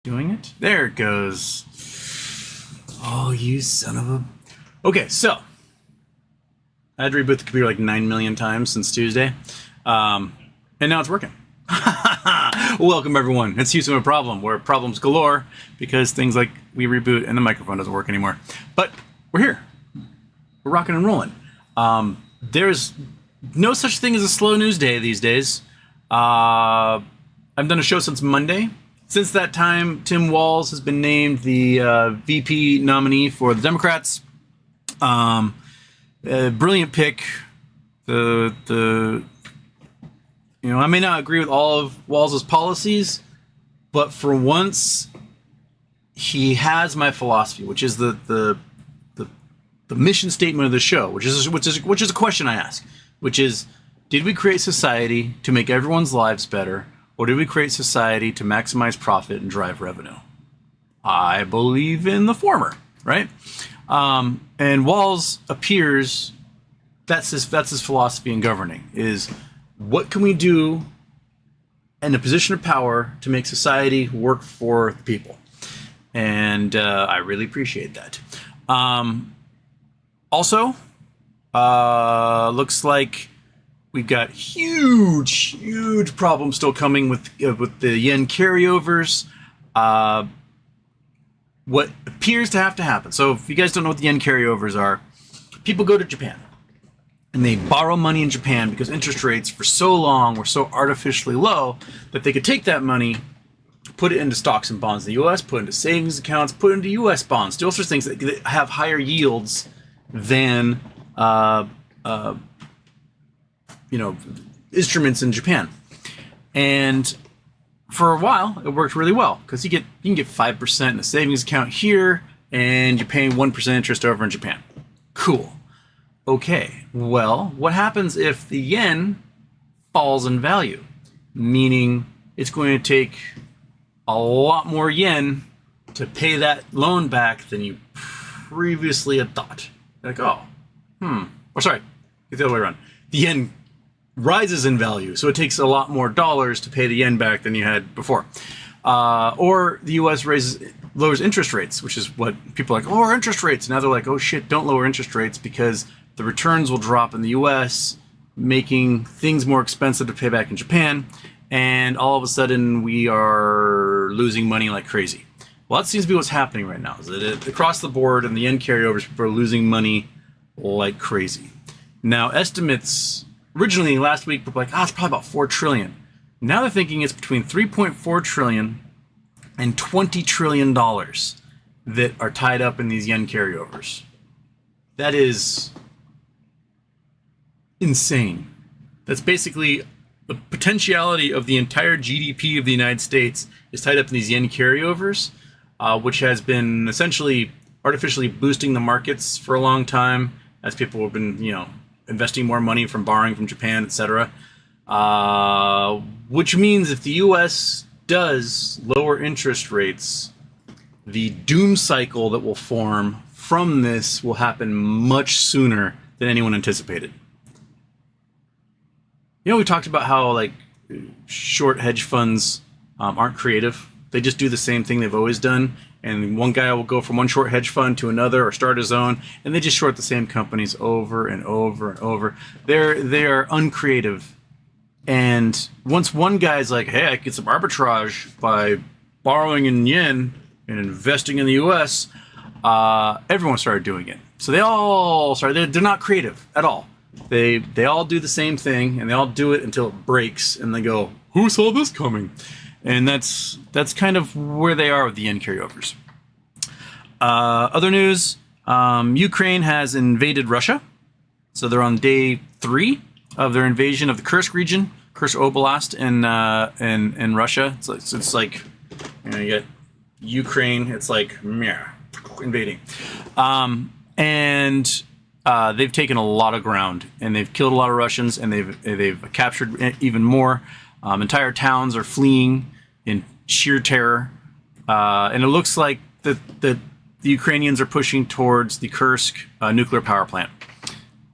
Doing it? There it goes. Oh, you son of a... Okay, so. I had to reboot the computer like 9 million times since Tuesday. And now it's working. Welcome, everyone. It's Houston with a Problem, where problems galore because things like we reboot and the microphone doesn't work anymore. But we're here. We're rocking and rolling. There's no such thing as a slow news day these days. I've done a show since Monday. Since that time, Tim Walz has been named the VP nominee for the Democrats. Brilliant pick. I may not agree with all of Walz's policies, but for once, he has my philosophy, which is the mission statement of the show, which is a question I ask, which is, did we create society to make everyone's lives better, or did we create society to maximize profit and drive revenue? I believe in the former, right? And Walz appears, that's his philosophy in governing, is what can we do in a position of power to make society work for the people? And I really appreciate that. Also, looks like we've got huge problems still coming with the yen carryovers. What appears to have to happen. So if you guys don't know what the yen carryovers are, people go to Japan and they borrow money in Japan because interest rates for so long were so artificially low that they could take that money, put it into stocks and bonds in the U.S., put it into savings accounts, put it into U.S. bonds, do all sorts of things that have higher yields than instruments in Japan. And for a while, it worked really well because you can get 5% in a savings account here, and you're paying 1% interest over in Japan. Cool. Okay. Well, what happens if the yen falls in value? Meaning it's going to take a lot more yen to pay that loan back than you previously had thought. Like, get the other way around. The yen rises in value, so it takes a lot more dollars to pay the yen back than you had before. Or the U.S. lowers interest rates, which is what people are like, lower interest rates. Now they're like, oh shit, don't lower interest rates because the returns will drop in the U.S., making things more expensive to pay back in Japan, and all of a sudden we are losing money like crazy. Well, that seems to be what's happening right now. Is that across the board and the yen carryovers, people are losing money like crazy. Now, estimates originally last week were like, it's probably about $4 trillion. Now they're thinking it's between $3.4 trillion and $20 trillion that are tied up in these yen carryovers. That is insane. That's basically the potentiality of the entire GDP of the United States is tied up in these yen carryovers, which has been essentially artificially boosting the markets for a long time as people have been, investing more money from borrowing from Japan, etc. Which means if the U.S. does lower interest rates, the doom cycle that will form from this will happen much sooner than anyone anticipated. We talked about how short hedge funds aren't creative. They just do the same thing they've always done. And one guy will go from one short hedge fund to another or start his own, and they just short the same companies over and over and over. They are uncreative. And once one guy's like, hey, I can get some arbitrage by borrowing in yen and investing in the US, everyone started doing it. So they all started, they're not creative at all. They all do the same thing, and they all do it until it breaks, and they go, who saw this coming? And that's kind of where they are with the yen carryovers. Other news, Ukraine has invaded Russia. So they're on day 3 of their invasion of the Kursk region, Kursk Oblast in Russia. It's like, you get Ukraine, it's like, invading. And they've taken a lot of ground, and they've killed a lot of Russians, and they've captured even more. Entire towns are fleeing in sheer terror, and it looks like the Ukrainians are pushing towards the Kursk nuclear power plant,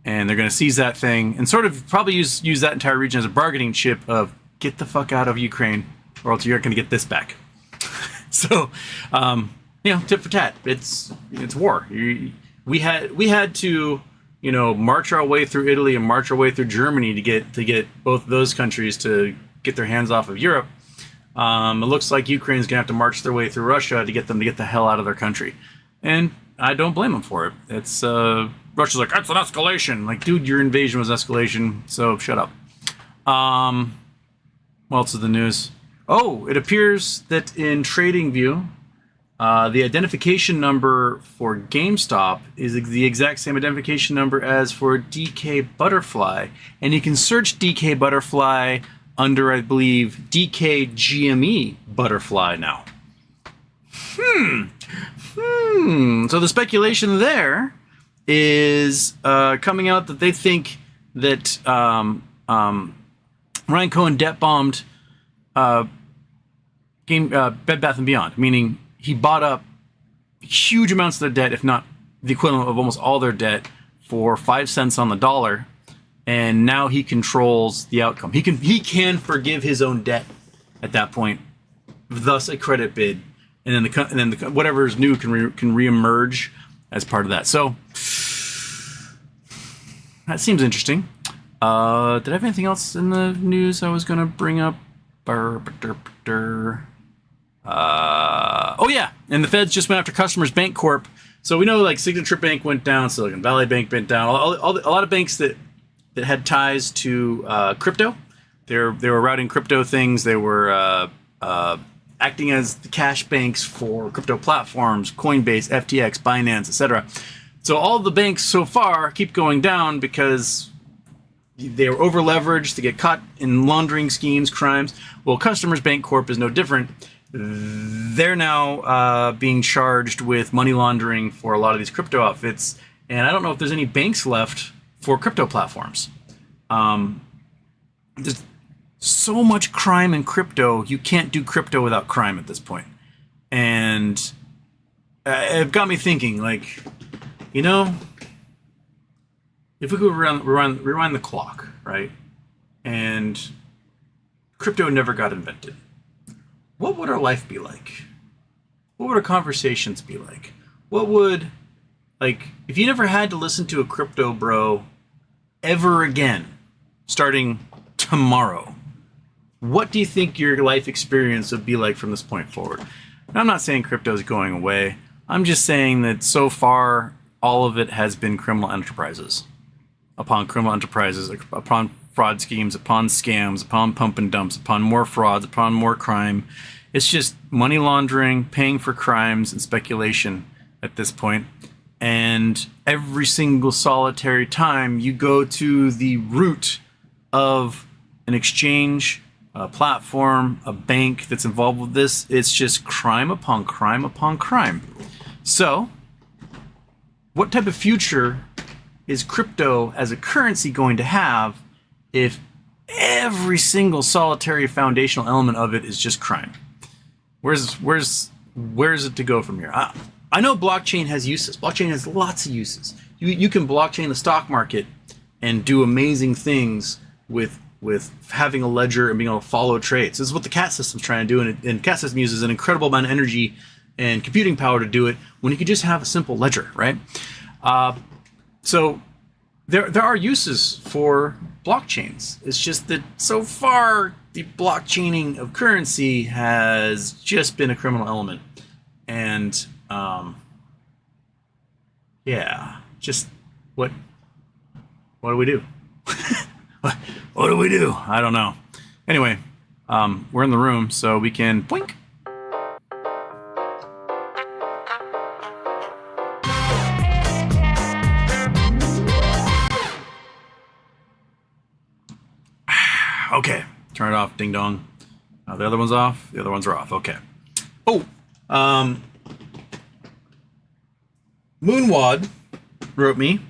and they're going to seize that thing and sort of probably use that entire region as a bargaining chip of get the fuck out of Ukraine, or else you're going to get this back. So, tit for tat. It's war. We had to, march our way through Italy and march our way through Germany to get both those countries to get their hands off of Europe. It looks like Ukraine's gonna have to march their way through Russia to get them to get the hell out of their country, and I don't blame them for it. It's Russia's like, that's an escalation. Like, dude, your invasion was escalation, so shut up. What else is the news? Oh, it appears that in TradingView, the identification number for GameStop is the exact same identification number as for DK Butterfly. And you can search DK Butterfly under, I believe, DK GME Butterfly now. So the speculation there is coming out that they think that Ryan Cohen debt bombed Bed Bath & Beyond, meaning he bought up huge amounts of their debt, if not the equivalent of almost all their debt, for 5 cents on the dollar, and now he controls the outcome. He can forgive his own debt at that point, thus a credit bid, and then whatever is new can reemerge as part of that. So that seems interesting. Did I have anything else in the news I was going to bring up? Oh yeah, and the feds just went after Customers Bankcorp. So we know like Signature Bank went down, Silicon Valley Bank went down. A lot of banks that had ties to crypto. They were routing crypto things. They were acting as the cash banks for crypto platforms, Coinbase, FTX, Binance, etc. So all the banks so far keep going down because they were over leveraged to get caught in laundering schemes, crimes. Well, Customers Bankcorp is no different. They're now being charged with money laundering for a lot of these crypto outfits, and I don't know if there's any banks left for crypto platforms. There's so much crime in crypto, you can't do crypto without crime at this point. And it got me thinking, like, if we could rewind the clock, right, and crypto never got invented, what would our life be like? What would our conversations be like? What would, if you never had to listen to a crypto bro ever again, starting tomorrow, what do you think your life experience would be like from this point forward? Now, I'm not saying crypto is going away. I'm just saying that so far, all of it has been criminal enterprises. Upon criminal enterprises, upon fraud schemes, upon scams, upon pump and dumps, upon more frauds, upon more crime. It's just money laundering, paying for crimes, and speculation at this point. And every single solitary time you go to the root of an exchange, a platform, a bank that's involved with this, it's just crime upon crime upon crime. So, what type of future is crypto as a currency going to have if every single solitary foundational element of it is just crime? Where's it to go from here? I know blockchain has uses. Blockchain has lots of uses. You can blockchain the stock market and do amazing things with having a ledger and being able to follow trades. This is what the CAT system's trying to do, and CAT system uses an incredible amount of energy and computing power to do it when you could just have a simple ledger, right? So there are uses for blockchains. It's just that so far the blockchaining of currency has just been a criminal element. And just what do we do? What do we do? I don't know. Anyway, we're in the room, so we can boink. Okay, turn it off, ding dong. The other one's off, the other ones are off, okay. Oh, Moonwad wrote me,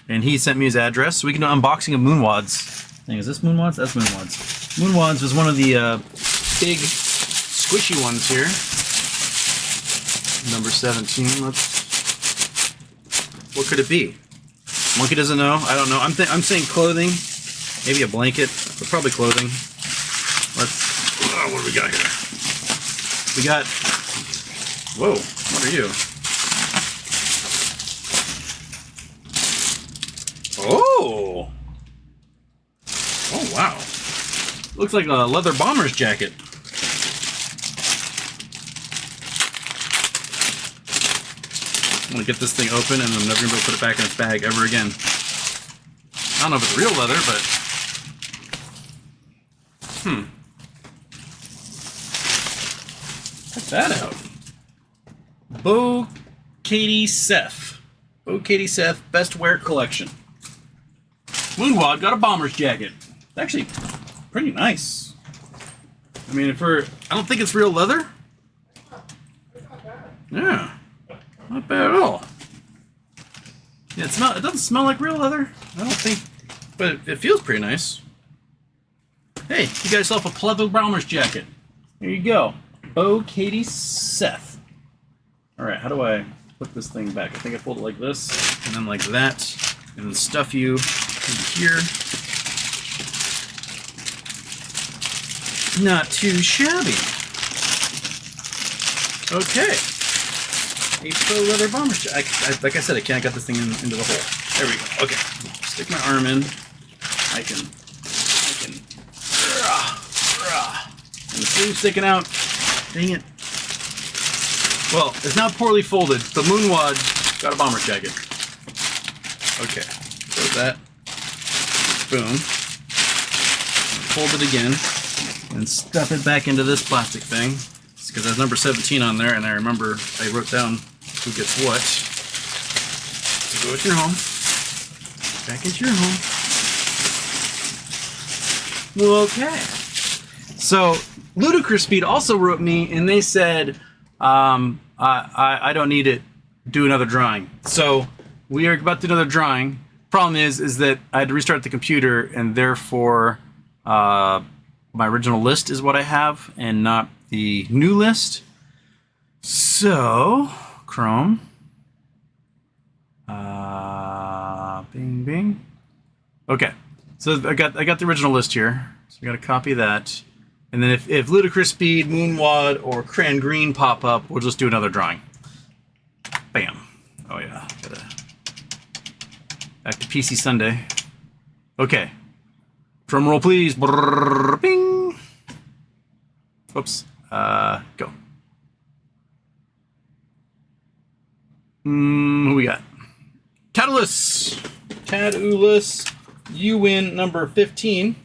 and he sent me his address, so we can do an unboxing of Moonwads. Is this Moonwads? That's Moonwads. Moonwads was one of the big squishy ones here. Number 17, what could it be? Monkey doesn't know, I don't know. I'm saying clothing. Maybe a blanket, but probably clothing. What do we got here? We got Whoa, what are you? Oh! Oh, wow. Looks like a leather bomber's jacket. I'm gonna get this thing open and I'm never gonna be able to put it back in its bag ever again. I don't know if it's real leather, but... Check that out. Bo Katie Seth. Bo Katie Seth Best Wear Collection. Moonwad got a bomber's jacket. It's actually pretty nice. I mean, I don't think it's real leather. Yeah. Not bad at all. Yeah, it doesn't smell like real leather. I don't think, but it feels pretty nice. Hey, you got yourself a pleather bomber's jacket. Here you go. Bo Katie Seth. All right, how do I put this thing back? I think I fold it like this, and then like that, and then stuff you into here. Not too shabby. Okay. A faux leather bomber jacket. Like I said, I can't get this thing into the hole. There we go. Okay. Stick my arm in. I can. And the sleeve's sticking out. Dang it. Well, it's now poorly folded. The Moonwad got a bomber jacket. Okay. Close that. Boom. Fold it again. And stuff it back into this plastic thing. It's because there's number 17 on there, and I remember I wrote down who gets what. So go into your home. Back into your home. Okay. So Ludicrous Speed also wrote me, and they said, I don't need it. Do another drawing. So we are about to do another drawing. Problem is that I had to restart the computer, and therefore my original list is what I have, and not the new list. So Chrome. Bing, bing. Okay. So I got the original list here. So I got to copy that. And then if Ludicrous Speed, Moonwad, or Cran Green pop up, we'll just do another drawing. Bam. Oh yeah. Back to PC Sunday. Okay. Drum roll, please. Brrr, bing. Whoops. Go. Who we got? Tadulus. Tadulus. You win number 15.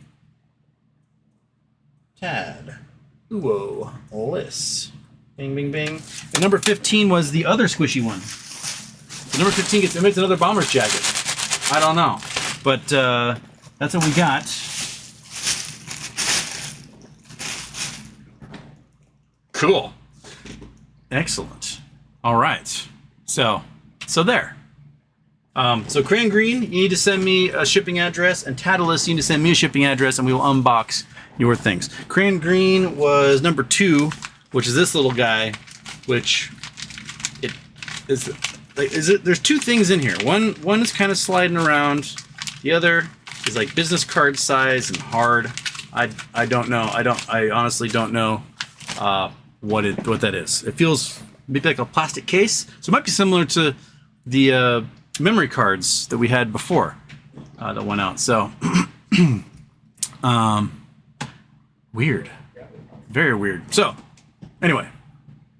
Tad. Uo. Liss. Bing, bing, bing. And number 15 was the other squishy one. So number 15 gets another bomber's jacket. I don't know. But that's what we got. Cool. Excellent. All right. So there. So Cran Green, you need to send me a shipping address, and Tadulus, you need to send me a shipping address, and we will unbox your things. Cran Green was number 2, which is this little guy, which it is like there's 2 things in here. One is kind of sliding around. The other is like business card size and hard. I don't know. I honestly don't know what that is. It feels maybe like a plastic case, so it might be similar to the memory cards that we had before that went out. So weird, very weird. So anyway,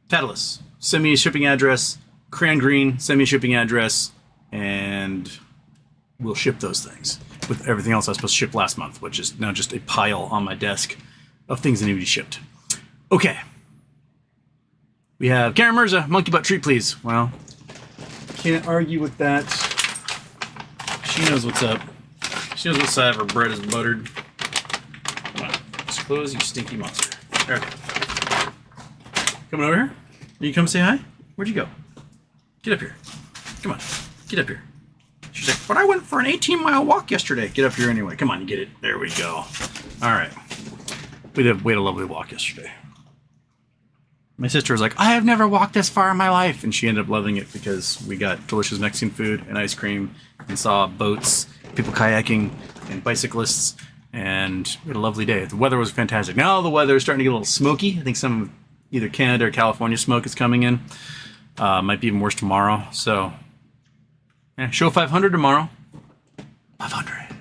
Tadulus, send me a shipping address. Cran Green, send me a shipping address, and we'll ship those things with everything else I was supposed to ship last month, which is now just a pile on my desk of things that need to be shipped. Okay. We have Karen Mirza, monkey butt treat, please. Well, can't argue with that. She knows what's up. She knows what side of her bread is buttered. Come on, just close, you stinky monster. There. Coming over here? You come say hi? Where'd you go? Get up here. Come on, get up here. She's like, but I went for an 18-mile walk yesterday. Get up here anyway. Come on, you get it. There we go. All right. We had a lovely walk yesterday. My sister was like, I have never walked this far in my life. And she ended up loving it because we got delicious Mexican food and ice cream and saw boats, people kayaking, and bicyclists. And we had a lovely day. The weather was fantastic. Now the weather is starting to get a little smoky. I think some either Canada or California smoke is coming in. Might be even worse tomorrow. So, yeah, show 500 tomorrow. 500.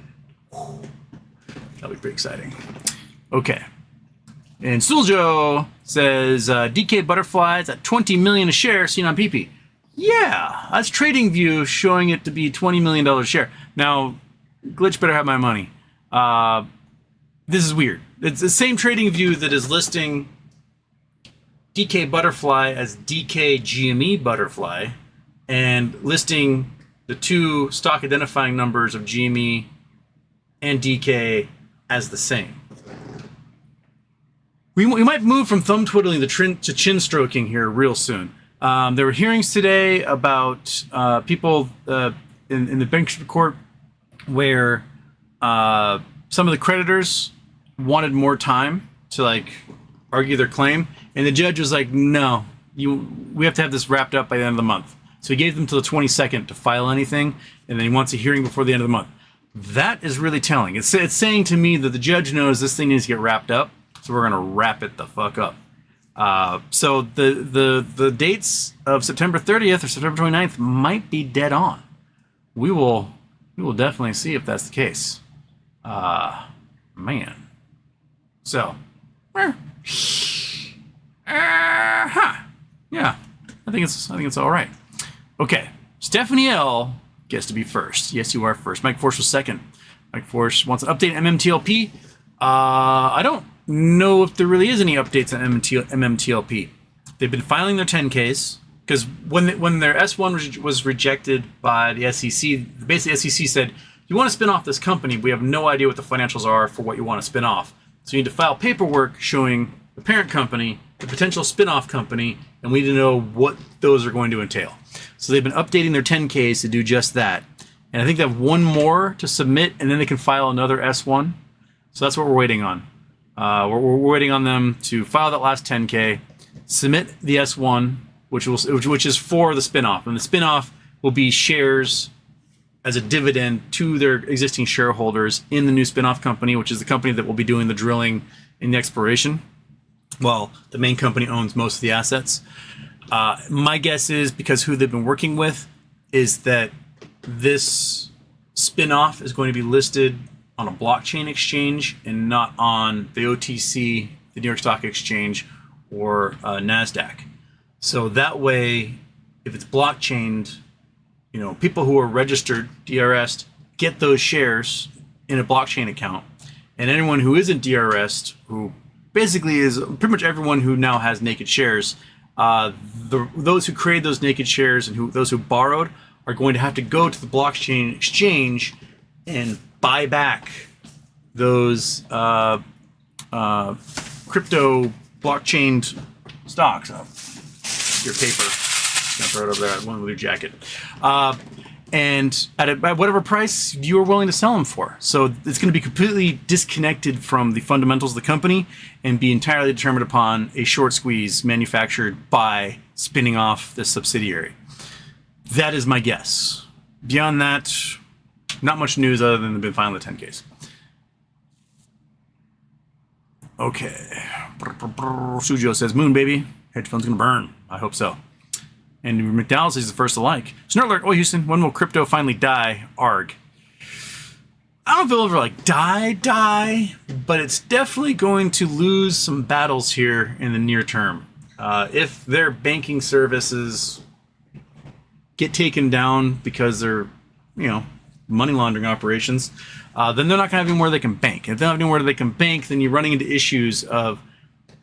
That'll be pretty exciting. Okay. And Suljo says, DK Butterflies at 20 million a share seen on PP. Yeah, that's TradingView showing it to be $20 million a share. Now, Glitch better have my money. This is weird. It's the same TradingView that is listing DK Butterfly as DK GME Butterfly and listing the two stock identifying numbers of GME and DK as the same. We might move from thumb twiddling to chin stroking here real soon. There were hearings today about people in the bankruptcy court where some of the creditors wanted more time to argue their claim, and the judge was like, "No, we have to have this wrapped up by the end of the month." So he gave them till the 22nd to file anything, and then he wants a hearing before the end of the month. That is really telling. It's saying to me that the judge knows this thing needs to get wrapped up, so we're gonna wrap it the fuck up. So the dates of September 30th or September 29th might be dead on. We will definitely see if that's the case. Man. So, yeah, I think it's all right. Okay, Stephanie L gets to be first. Yes, you are first. Mike Force was second. Mike Force wants an update on MMTLP. I don't know if there really is any updates on MMTLP. They've been filing their 10Ks because when their S1 was rejected by the SEC, basically the SEC said, "You want to spin off this company? We have no idea what the financials are for what you want to spin off. So you need to file paperwork showing the parent company, the potential spin-off company, and we need to know what those are going to entail." So they've been updating their 10Ks to do just that. And I think they have one more to submit, and then they can file another S1. So that's what we're waiting on. We're waiting on them to file that last 10K, submit the S1, which is for the spinoff, and the spinoff will be shares as a dividend to their existing shareholders in the new spinoff company, which is the company that will be doing the drilling and the exploration. Well, the main company owns most of the assets. My guess is, because who they've been working with, is that this spinoff is going to be listed on a blockchain exchange and not on the OTC, the New York Stock Exchange, or NASDAQ. So that way, if it's blockchained, people who are registered, DRS'd, get those shares in a blockchain account. And anyone who isn't DRS'd, who basically is pretty much everyone who now has naked shares, those who created those naked shares and those who borrowed are going to have to go to the blockchain exchange and buy back those crypto blockchain stocks. Your paper. Throw it over there. One with your jacket. And at whatever price you are willing to sell them for. So it's going to be completely disconnected from the fundamentals of the company and be entirely determined upon a short squeeze manufactured by spinning off this subsidiary. That is my guess. Beyond that, not much news other than they've been filing the 10Ks. Okay. Sujo says, "Moon, baby. Headphones going to burn." I hope so. And McDowell says he's the first to like. Snortler, "Oh, Houston, when will crypto finally die? Arg." I don't know if it'll ever die, but it's definitely going to lose some battles here in the near term. If their banking services get taken down because they're, money laundering operations, then they're not going to have anywhere they can bank. If they don't have anywhere they can bank, then you're running into issues of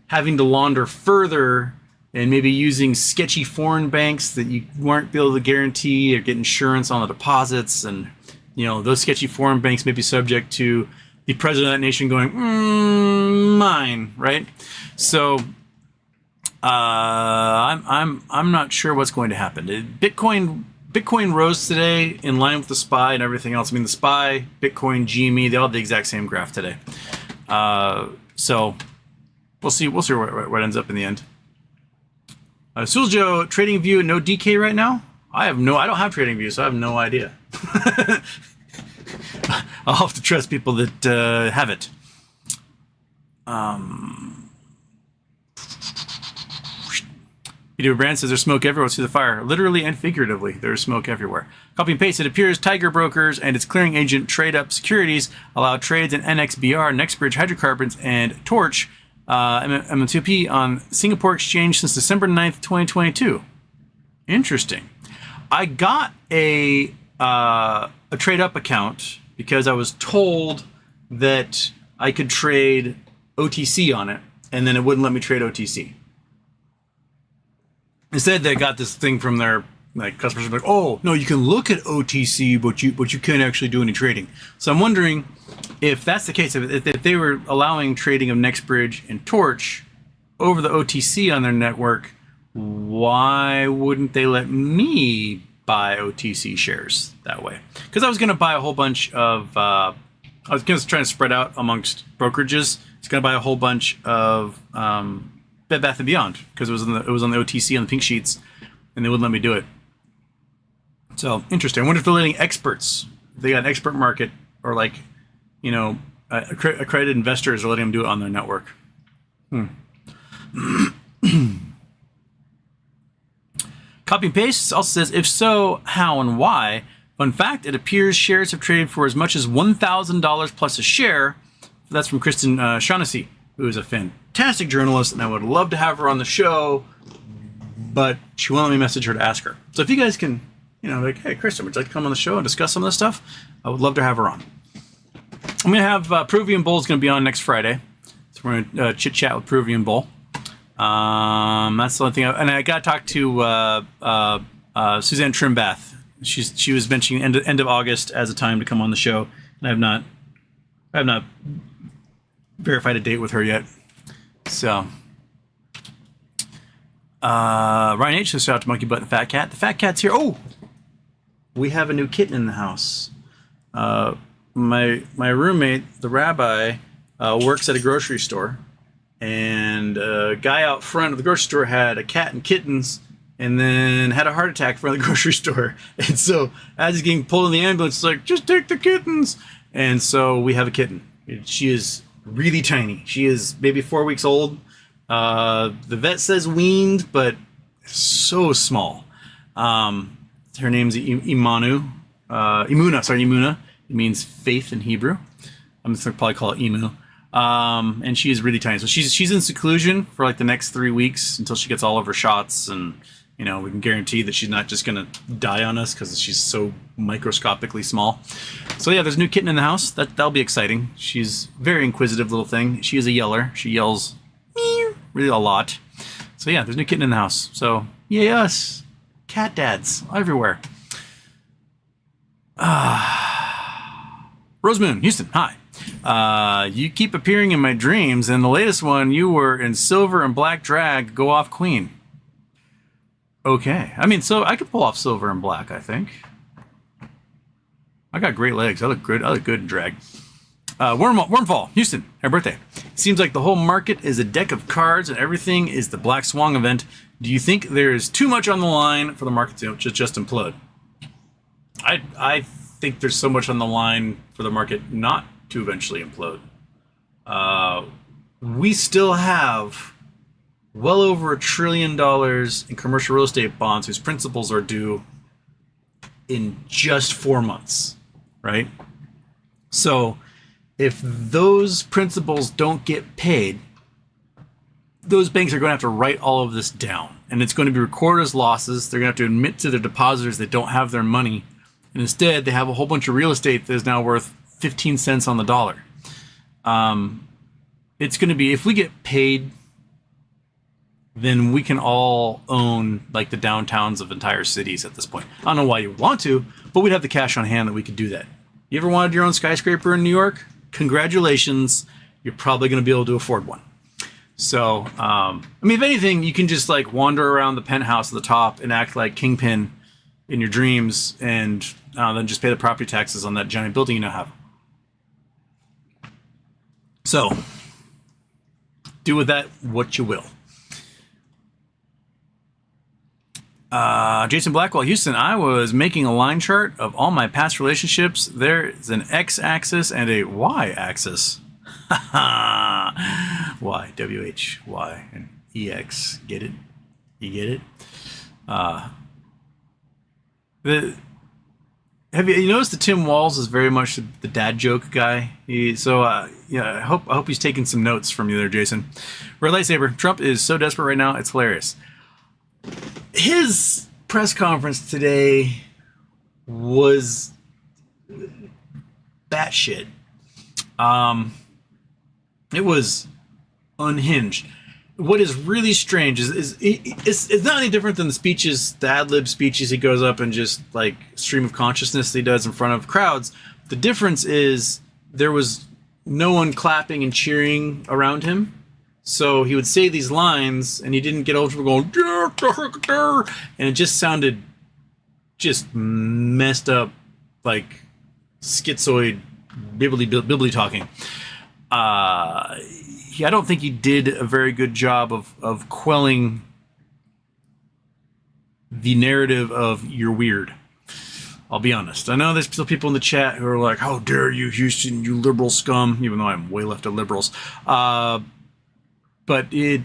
having to launder further and maybe using sketchy foreign banks that you weren't able to guarantee or get insurance on the deposits. And, those sketchy foreign banks may be subject to the president of that nation going, mine, right? So I'm not sure what's going to happen. Bitcoin rose today in line with the SPY and everything else. I mean, the SPY, Bitcoin, GME, they all have the exact same graph today. So we'll see what ends up in the end. Suljo, TradingView, no DK right now? I don't have TradingView, so I have no idea. I'll have to trust people that have it. BW Brand says there's smoke everywhere. See the fire. Literally and figuratively, there's smoke everywhere. Copy and paste. It appears Tiger Brokers and its clearing agent Trade Up Securities allow trades in NXBR, NextBridge Hydrocarbons, and Torch MMLP on Singapore Exchange since December 9th, 2022. Interesting. I got a Trade Up account because I was told that I could trade OTC on it, and then it wouldn't let me trade OTC. Instead, they got this thing from their customers like, oh no, you can look at OTC, but you can't actually do any trading. So I'm wondering if that's the case. If they were allowing trading of NextBridge and Torch over the OTC on their network, why wouldn't they let me buy OTC shares that way? Because I was going to buy a whole bunch of. I was just trying to spread out amongst brokerages. I was going to buy a whole bunch of. Bed Bath & Beyond, because it was on the OTC on the pink sheets, and they wouldn't let me do it. So interesting. I wonder if they're letting experts. If they got an expert market, or accredited investors are letting them do it on their network. Copy and paste also says, if so, how and why? Fun fact: it appears shares have traded for as much as $1,000 plus a share. That's from Kristen Shaughnessy, who is a fantastic journalist, and I would love to have her on the show, but she won't let me message her to ask her. So if you guys can, like, hey, Kristen, would you like to come on the show and discuss some of this stuff? I would love to have her on. I'm going to have Peruvian Bull is going to be on next Friday. So we're going to chit-chat with Peruvian Bull. That's the only thing. And I got to talk to Suzanne Trimbath. She was mentioning end of August as a time to come on the show, and I have not verified a date with her yet. So Ryan H says, shout out to Monkey Butt and Fat Cat. The Fat Cat's here. Oh, we have a new kitten in the house. My roommate, the rabbi, works at a grocery store, and a guy out front of the grocery store had a cat and kittens, and then had a heart attack in front of the grocery store. And so as he's getting pulled in the ambulance, it's like, just take the kittens. And so we have a kitten. She is really tiny. She is maybe 4 weeks old. The vet says weaned, but so small. Her name's Imuna. It means faith in Hebrew. I'm just gonna probably call it Emu. And she is really tiny. So she's in seclusion for like the next 3 weeks until she gets all of her shots, and we can guarantee that she's not just gonna die on us because she's so microscopically small. So yeah, there's a new kitten in the house. That'll be exciting. She's a very inquisitive little thing. She is a yeller. She yells meow really a lot. So yeah, there's a new kitten in the house. So yay us, cat dads everywhere. Rosemoon, Houston, hi. You keep appearing in my dreams, and the latest one you were in silver and black drag. Go off queen. Okay, I mean, so I could pull off silver and black. I think I got great legs. I look good. I look good in drag. Wormfall, Houston, happy birthday. Seems like the whole market is a deck of cards, and everything is the Black Swan event. Do you think there's too much on the line for the market to just implode? I think there's so much on the line for the market not to eventually implode. We still have well over $1 trillion in commercial real estate bonds whose principals are due in just 4 months, right? So if those principals don't get paid, those banks are going to have to write all of this down, and it's going to be recorded as losses. They're going to have to admit to their depositors they don't have their money, and instead they have a whole bunch of real estate that is now worth 15 cents on the dollar. It's going to be, if we get paid, then we can all own like the downtowns of entire cities at this point. I don't know why you want to, but we'd have the cash on hand that we could do that. You ever wanted your own skyscraper in New York? Congratulations. You're probably going to be able to afford one. So, I mean, if anything, you can just like wander around the penthouse at the top and act like Kingpin in your dreams, and then just pay the property taxes on that giant building you now have. So, do with that what you will. Jason Blackwell, Houston, I was making a line chart of all my past relationships. There's an X-axis and a Y-axis. Y, W-H, Y, and E-X. Get it? You get it? Have you noticed that Tim Walz is very much the dad joke guy? I hope he's taking some notes from you there, Jason. Red lightsaber. Trump is so desperate right now, it's hilarious. His press conference today was batshit. It was unhinged. What is really strange is it's not any different than the speeches, the ad-lib speeches he goes up and just like stream of consciousness that he does in front of crowds. The difference is there was no one clapping and cheering around him. So he would say these lines and he didn't get over going, and it just sounded just messed up, like schizoid, bibbly talking. I don't think he did a very good job of quelling the narrative of "you're weird." I'll be honest. I know there's still people in the chat who are like, "How dare you, Houston, you liberal scum," even though I'm way left of liberals. But Tim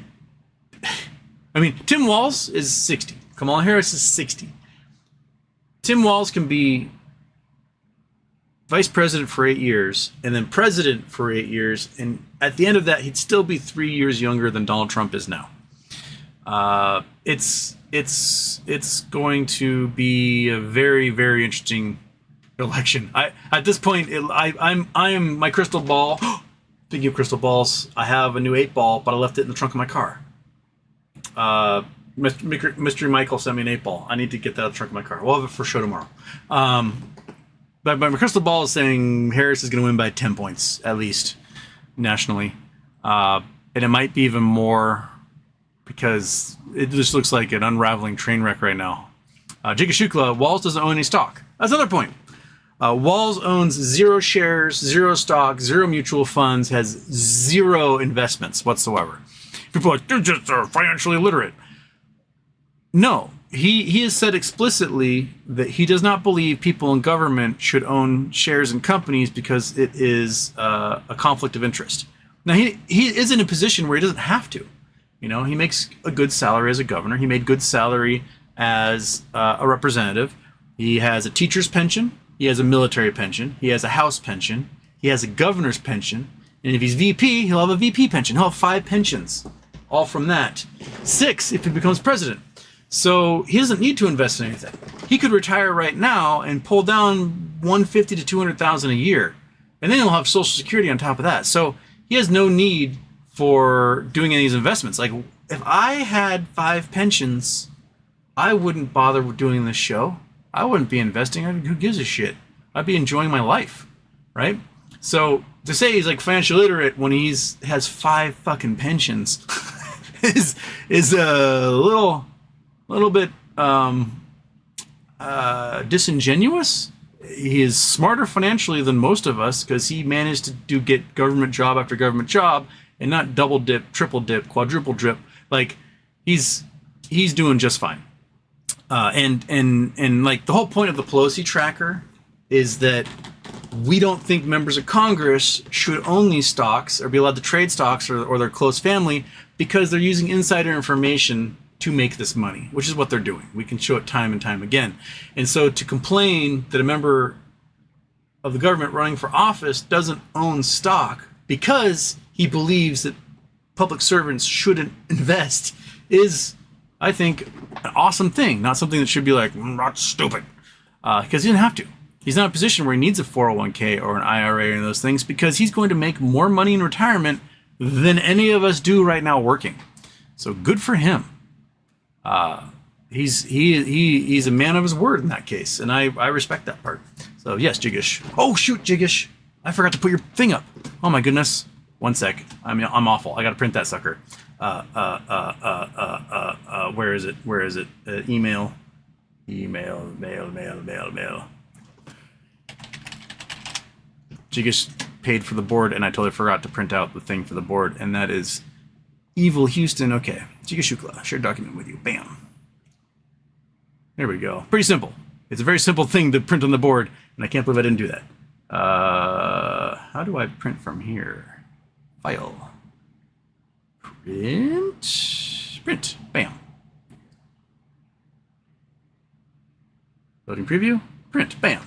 Walz is 60. Kamala Harris is 60. Tim Walz can be vice president for 8 years and then president for 8 years, and at the end of that he'd still be 3 years younger than Donald Trump is now. It's going to be a very, very interesting election. At this point I'm my crystal ball. Speaking of crystal balls, I have a new 8-ball, but I left it in the trunk of my car. Mystery Michael sent me an 8-ball. I need to get that out of the trunk of my car. We'll have it for show tomorrow. But my crystal ball is saying Harris is going to win by 10 points, at least, nationally. And it might be even more because it just looks like an unraveling train wreck right now. Jigashukla, Walz doesn't own any stock. That's another point. Walz owns 0 shares, 0 stock, 0 mutual funds, has 0 investments whatsoever. People are like, they're just financially illiterate. No. He has said explicitly that he does not believe people in government should own shares in companies because it is a conflict of interest. Now, he is in a position where he doesn't have to. He makes a good salary as a governor. He made good salary as a representative. He has a teacher's pension. He has a military pension. He has a House pension. He has a governor's pension. And if he's VP, he'll have a VP pension. He'll have 5 pensions, all from that. 6 if he becomes president. So he doesn't need to invest in anything. He could retire right now and pull down $150,000 to $200,000 a year, and then he'll have Social Security on top of that. So he has no need for doing any of these investments. Like if I had 5 pensions, I wouldn't bother doing this show. I wouldn't be investing. Who gives a shit? I'd be enjoying my life, right? So to say he's like financially literate when has 5 fucking pensions is a little bit disingenuous. He is smarter financially than most of us because he managed to get government job after government job and not double dip, triple dip, quadruple drip. Like he's doing just fine. And like the whole point of the Pelosi tracker is that we don't think members of Congress should own these stocks or be allowed to trade stocks or their close family because they're using insider information to make this money, which is what they're doing. We can show it time and time again. And so to complain that a member of the government running for office doesn't own stock because he believes that public servants shouldn't invest is, I think, an awesome thing. Not something that should be like, that's stupid. Because he doesn't have to. He's not in a position where he needs a 401k or an IRA or those things because he's going to make more money in retirement than any of us do right now working. So good for him. He's a man of his word in that case, and I respect that part. So yes, Jiggish. Oh shoot, Jiggish! I forgot to put your thing up. Oh my goodness. One sec. I'm awful. I gotta print that sucker. Where is it? Email. Jiggish paid for the board, and I totally forgot to print out the thing for the board, and that is Evil Houston. Okay. Jigashukla, shared document with you. Bam. There we go. Pretty simple. It's a very simple thing to print on the board, and I can't believe I didn't do that. How do I print from here? File. Print. Bam. Loading preview, print, bam.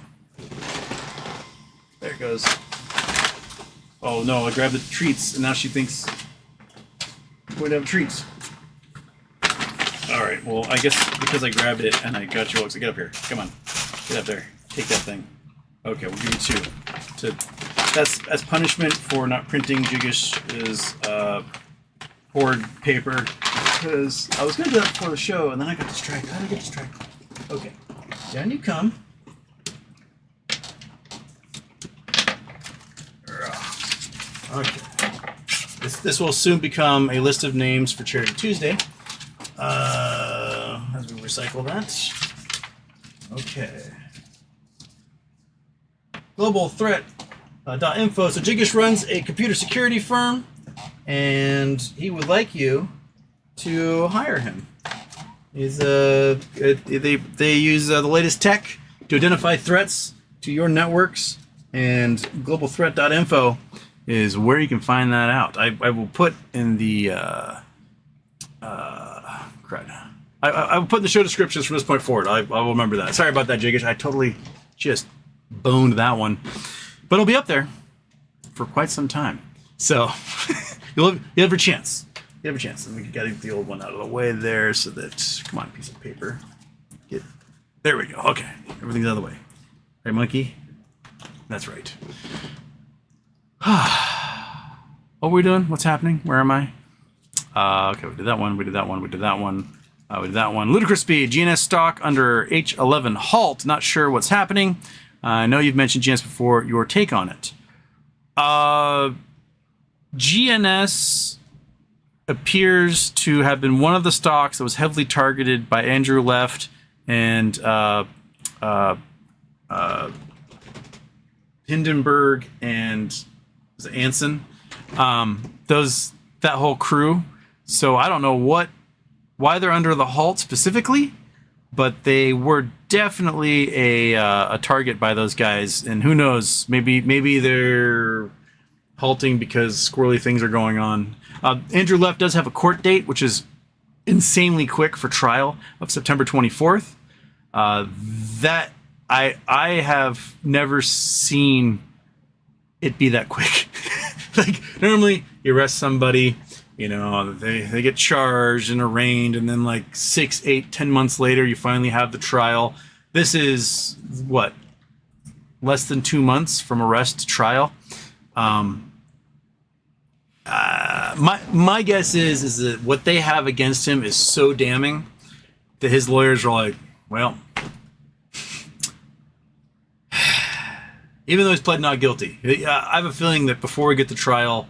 There it goes. Oh no, I grabbed the treats and now she thinks we're going to have treats. Alright, well, I guess because I grabbed it and I got you all, so get up here. Come on. Get up there. Take that thing. Okay, we'll give you 2. That's as punishment for not printing Jiggish is poured paper, because I was going to do that before the show and then I got distracted. How did I get distracted? Okay, down you come. Okay. This will soon become a list of names for Charity Tuesday. As we recycle that. Okay. Global threat .info. So Jiggish runs a computer security firm, and he would like you to hire him. He's they use the latest tech to identify threats to your networks, and globalthreat.info is where you can find that out. I will put in the crud. I will put in the show descriptions from this point forward. I will remember that. Sorry about that, Jiggish. I totally just boned that one, but it'll be up there for quite some time. So you'll have a chance. You have a chance. And we got to get the old one out of the way there, so that come on, piece of paper. There we go. Okay, everything's out of the way. Right, monkey. That's right. What are we doing? What's happening? Where am I? Okay, we did that one. We did that one. We did that one. We did that one. Ludicrous speed. GNS stock under H11 halt. Not sure what's happening. I know you've mentioned GNS before. Your take on it? GNS appears to have been one of the stocks that was heavily targeted by Andrew Left and Hindenburg and Anson. That whole crew. So I don't know why they're under the halt specifically, but they were definitely a target by those guys. And who knows? Maybe they're halting because squirrely things are going on. Andrew Left does have a court date, which is insanely quick for trial, of September 24th. That I have never seen it be that quick. Like normally you arrest somebody, you know, they get charged and arraigned, and then like 6, 8, 10 months later you finally have the trial. This is what, less than 2 months from arrest to trial. My guess is that what they have against him is so damning that his lawyers are like, well, even though he's pled not guilty, I have a feeling that before we get to trial,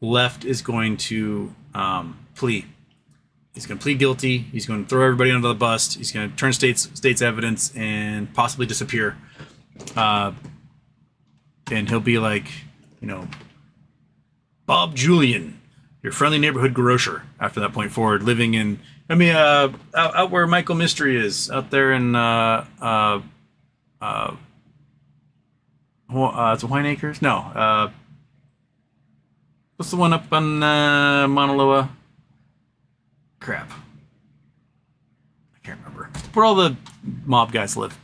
Left is going to plea. He's going to plead guilty. He's going to throw everybody under the bus. He's going to turn state's evidence and possibly disappear. And he'll be like, you know, Bob Julian, your friendly neighborhood grocer. After that point forward, living in, out where Michael Mystery is, out there in it's Wine Acres? No. What's the one up on Mauna Loa? Crap. I can't remember. Where all the mob guys live.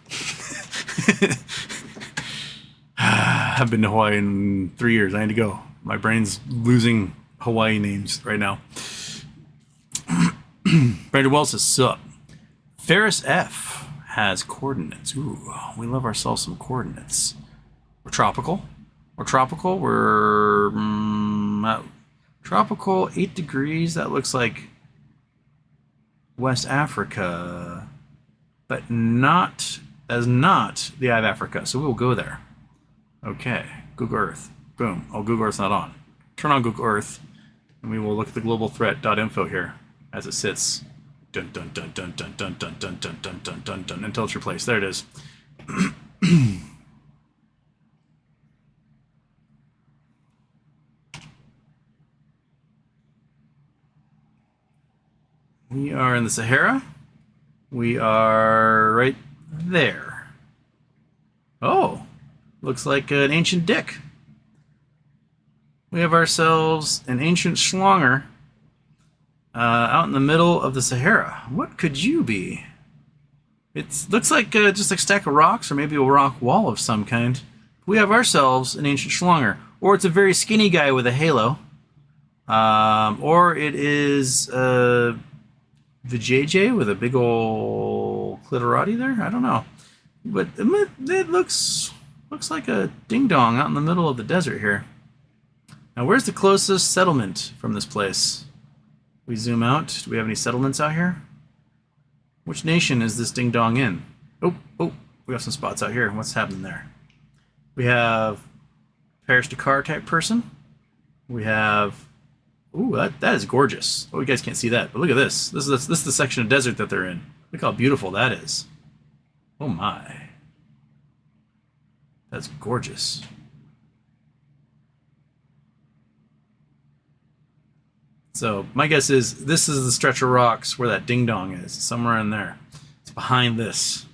I haven't been to Hawaii in 3 years. I need to go. My brain's losing Hawaii names right now. Brandon Walz says, sup. Ferris F has coordinates. Ooh, we love ourselves some coordinates. We're tropical. We're tropical. We're tropical, 8 degrees. That looks like West Africa, but not the Eye of Africa. So we'll go there. Okay, Google Earth. Boom. Oh, Google Earth's not on. Turn on Google Earth, and we will look at the globalthreat.info here as it sits. Dun dun dun dun dun dun dun dun dun dun dun dun dun until it's replaced. There it is. We are in the Sahara. We are right there. Oh, looks like an ancient dick. We have ourselves an ancient schlonger out in the middle of the Sahara. What could you be? It looks like just like a stack of rocks or maybe a rock wall of some kind. We have ourselves an ancient schlonger. Or it's a very skinny guy with a halo. Or it is the JJ with a big ol' clitorati there? I don't know. But it looks like a ding-dong out in the middle of the desert here. Now, where's the closest settlement from this place? We zoom out. Do we have any settlements out here? Which nation is this ding-dong in? Oh, we got some spots out here. What's happening there? We have Paris-Dakar type person. We have... Ooh, that is gorgeous. Oh, you guys can't see that, but look at this. This is the section of desert that they're in. Look how beautiful that is. Oh my. That's gorgeous. So my guess is this is the stretch of rocks where that ding-dong is. Somewhere in there. It's behind this.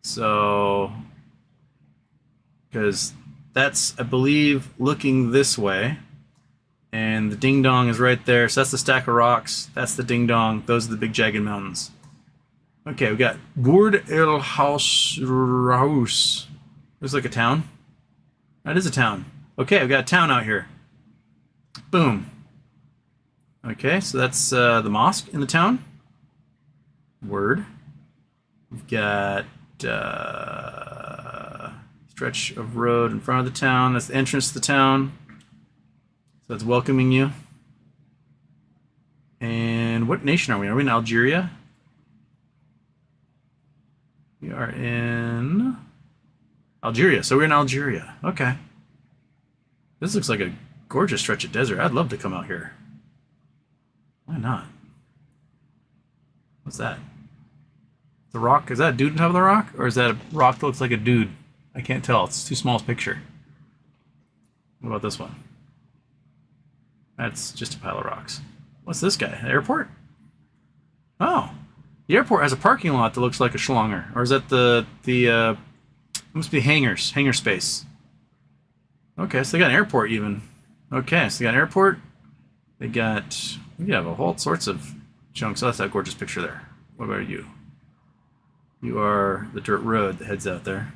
So... because that's, I believe, looking this way. And the ding-dong is right there. So that's the stack of rocks. That's the ding-dong. Those are the big jagged mountains. Okay, we got Burd el Haus. Looks like a town. That is a town. Okay, we got a town out here. Boom. Okay, so that's the mosque in the town. Word. We've got stretch of road in front of the town. That's the entrance to the town. So that's welcoming you. And what nation are we in? Are we in Algeria? We are in Algeria. So we're in Algeria. Okay. This looks like a gorgeous stretch of desert. I'd love to come out here. Why not? What's that? The rock? Is that a dude on top of the rock? Or is that a rock that looks like a dude? I can't tell. It's too small a picture. What about this one? That's just a pile of rocks. What's this guy? The airport? Oh. The airport has a parking lot that looks like a schlonger. Or is that the it must be hangars. Hangar space. Okay, so they got an airport even. Okay, so they got an airport. We have a whole sorts of chunks. Oh, that's that gorgeous picture there. What about you? You are the dirt road that heads out there.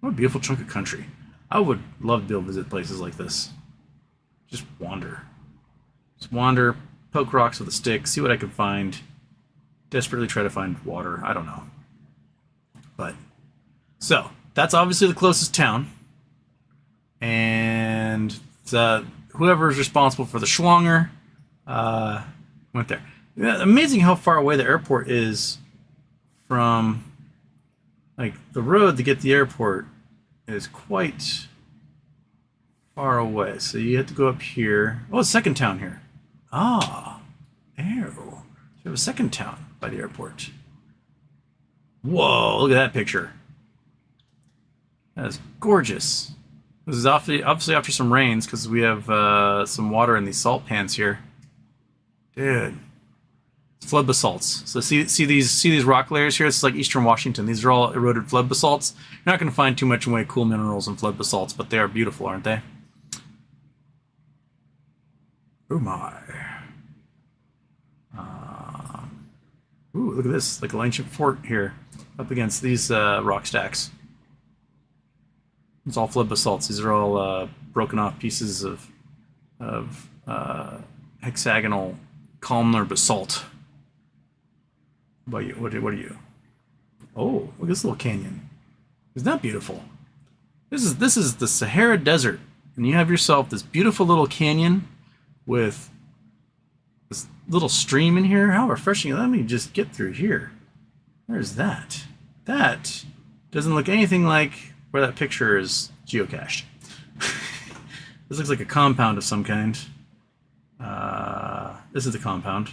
What a beautiful chunk of country. I would love to be able to visit places like this. Just wander. Just wander, poke rocks with a stick, see what I can find. Desperately try to find water. I don't know. But, so, that's obviously the closest town. And whoever is responsible for the schlonger went there. Yeah, amazing how far away the airport is from, like, the road to get to the airport is quite far away. So you have to go up here. Oh, second town here. Ah, there. So you have a second town by the airport. Whoa, look at that picture. That is gorgeous. This is obviously after some rains because we have some water in these salt pans here. Dude. Flood basalts. So see these rock layers here? This is like Eastern Washington. These are all eroded flood basalts. You're not going to find too much in the way of cool minerals and flood basalts, but they are beautiful, aren't they? Oh my. Ooh, look at this. Like an ancient fort here up against these rock stacks. It's all flood basalts. These are all broken off pieces of hexagonal columnar basalt. What about you? What are you? Oh, look at this little canyon. Isn't that beautiful? This is the Sahara Desert, and you have yourself this beautiful little canyon with this little stream in here. How refreshing! Let me just get through here. Where's that? That doesn't look anything like where that picture is geocached. This looks like a compound of some kind. This is the compound.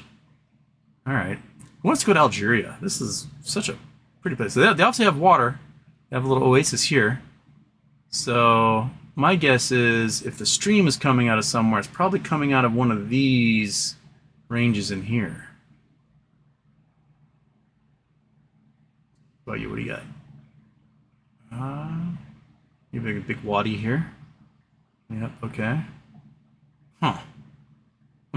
All right. Who wants to go to Algeria? This is such a pretty place. So they obviously have water. They have a little oasis here. So my guess is if the stream is coming out of somewhere, it's probably coming out of one of these ranges in here. What about you? What do you got? You have a big wadi here. Yep, okay. Huh.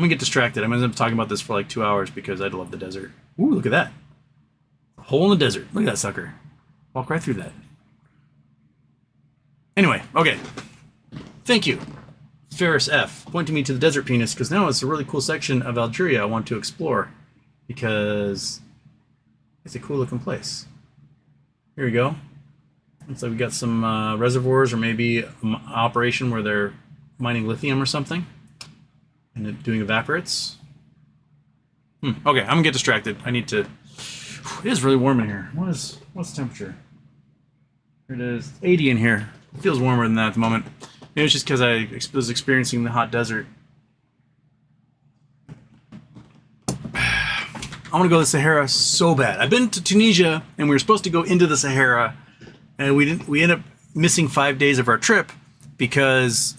I'm gonna get distracted. I'm gonna end up talking about this for like 2 hours because I love the desert. Ooh, look at that. A hole in the desert. Look at that sucker. Walk right through that. Anyway, okay. Thank you, Ferris F, pointing me to the desert penis, because now it's a really cool section of Algeria I want to explore, because it's a cool looking place. Here we go. Looks like we got some reservoirs, or maybe an operation where they're mining lithium or something, and doing evaporates. Okay, I'm gonna get distracted. I need to. It is really warm in here. What's the temperature? Here it is. 80 in here. It feels warmer than that at the moment. Maybe it's just because I was experiencing the hot desert. I want to go to the Sahara so bad. I've been to Tunisia, and we were supposed to go into the Sahara, and we ended up missing 5 days of our trip because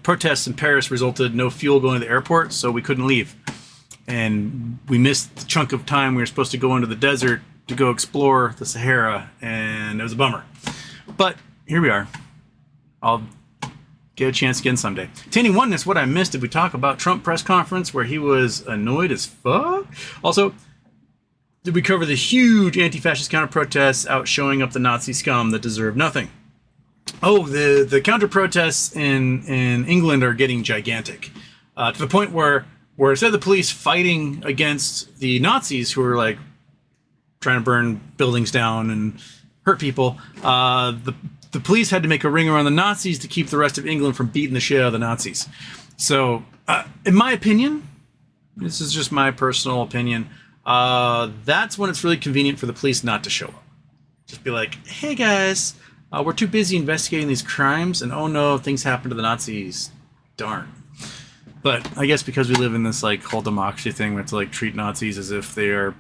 protests in Paris resulted in no fuel going to the airport, so we couldn't leave. And we missed the chunk of time we were supposed to go into the desert to go explore the Sahara, and it was a bummer. But here we are. I'll get a chance again someday. Tanny Oneness, what I missed, did we talk about Trump press conference where he was annoyed as fuck? Also, did we cover the huge anti-fascist counter-protests out showing up the Nazi scum that deserve nothing? Oh, the counter-protests in England are getting gigantic. To the point where instead of the police fighting against the Nazis who were like trying to burn buildings down and hurt people, the police had to make a ring around the Nazis to keep the rest of England from beating the shit out of the Nazis. So, in my opinion, this is just my personal opinion, that's when it's really convenient for the police not to show up. Just be like, hey guys, we're too busy investigating these crimes, and oh no, things happened to the Nazis. Darn. But I guess because we live in this like whole democracy thing, we have to like treat Nazis as if they are,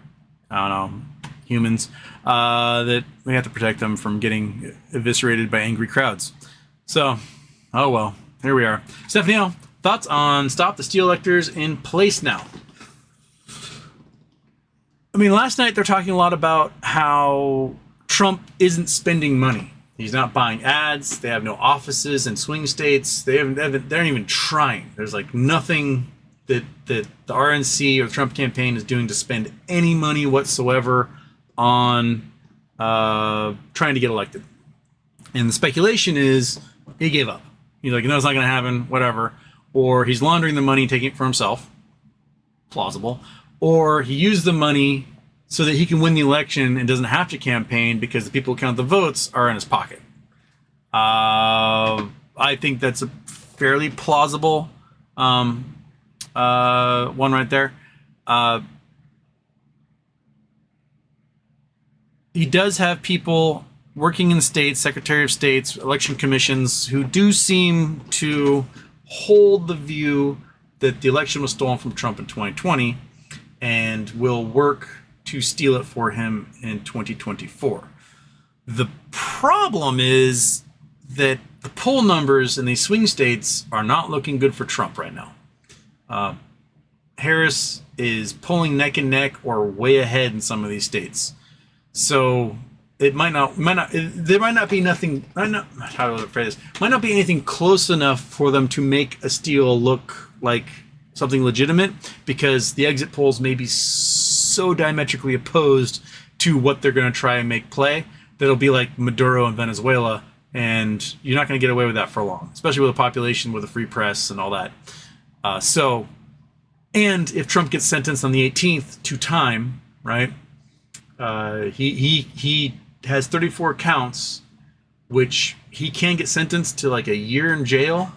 I don't know, humans, that we have to protect them from getting eviscerated by angry crowds. So, oh well, here we are. Stephanie L, thoughts on Stop the Steal Electors in place now? I mean, last night they're talking a lot about how Trump isn't spending money. He's not buying ads. They have no offices in swing states. They aren't even trying. There's like nothing that the RNC or the Trump campaign is doing to spend any money whatsoever on trying to get elected. And the speculation is he gave up. He's like, no, it's not going to happen, whatever. Or he's laundering the money, taking it for himself. Plausible. Or he used the money so that he can win the election and doesn't have to campaign because the people who count the votes are in his pocket. I think that's a fairly plausible one right there. He does have people working in states, Secretary of States, election commissions, who do seem to hold the view that the election was stolen from Trump in 2020 and will work to steal it for him in 2024. The problem is that the poll numbers in these swing states are not looking good for Trump right now. Harris is polling neck and neck or way ahead in some of these states. So there might not be anything close enough for them to make a steal look like something legitimate, because the exit polls may be so diametrically opposed to what they're going to try and make play that it'll be like Maduro in Venezuela, and you're not going to get away with that for long, especially with a population with a free press and all that. And if Trump gets sentenced on the 18th to time, right? He has 34 counts, which he can get sentenced to like a year in jail.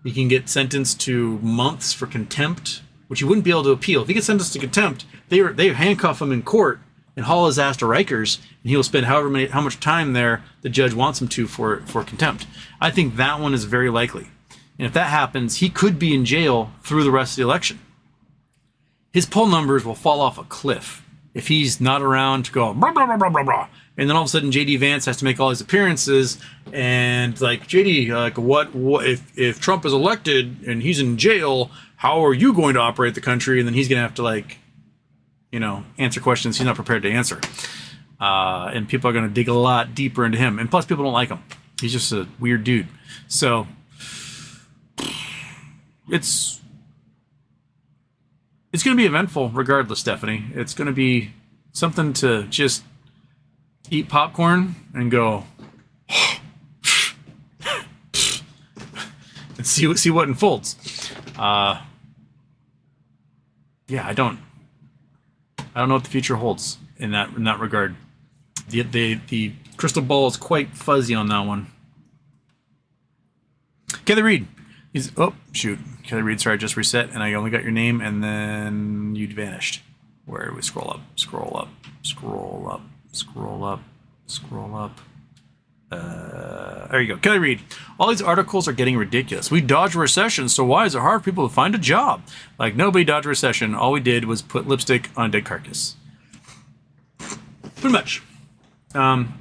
He can get sentenced to months for contempt, which he wouldn't be able to appeal. If he gets sentenced to contempt, they handcuff him in court and haul his ass to Rikers, and he'll spend how much time there the judge wants him to for contempt. I think that one is very likely. And if that happens, he could be in jail through the rest of the election. His poll numbers will fall off a cliff if he's not around to go blah, blah, blah, blah, blah, blah. And then all of a sudden JD Vance has to make all his appearances, and like, JD, like, what if Trump is elected and he's in jail, how are you going to operate the country? And then he's going to have to, like, you know, answer questions he's not prepared to answer. And people are going to dig a lot deeper into him. And plus, people don't like him. He's just a weird dude. So It's going to be eventful regardless, Stephanie. It's going to be something to just eat popcorn and go and see what unfolds. Yeah, I don't know what the future holds in that regard. The crystal ball is quite fuzzy on that one. Kelly Reed. Kelly Reed, sorry, I just reset and I only got your name and then you'd vanished. Where we scroll up. There you go. Kelly Reed. All these articles are getting ridiculous. We dodged a recession, so why is it hard for people to find a job? Like, nobody dodged a recession. All we did was put lipstick on a dead carcass. Pretty much.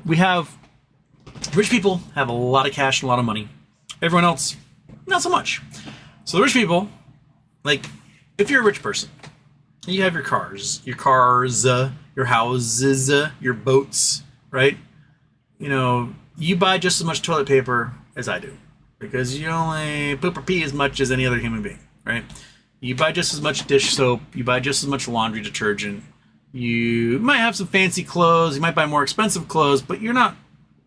We have... Rich people have a lot of cash and a lot of money. Everyone else, not so much. So the rich people, like, if you're a rich person, you have your cars, your houses, your boats, right? You know, you buy just as much toilet paper as I do because you only poop or pee as much as any other human being, right? You buy just as much dish soap, you buy just as much laundry detergent, you might have some fancy clothes, you might buy more expensive clothes, but you're not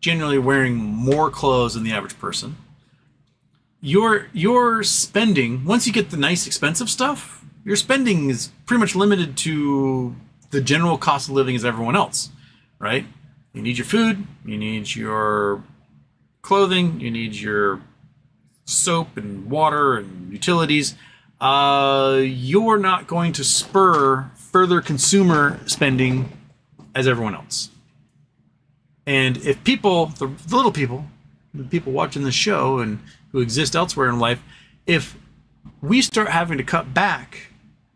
generally wearing more clothes than the average person. Your spending, once you get the nice expensive stuff, your spending is pretty much limited to the general cost of living as everyone else, right? You need your food, you need your clothing, you need your soap and water and utilities. You're not going to spur further consumer spending as everyone else. And if people, the little people, the people watching the show and who exist elsewhere in life, if we start having to cut back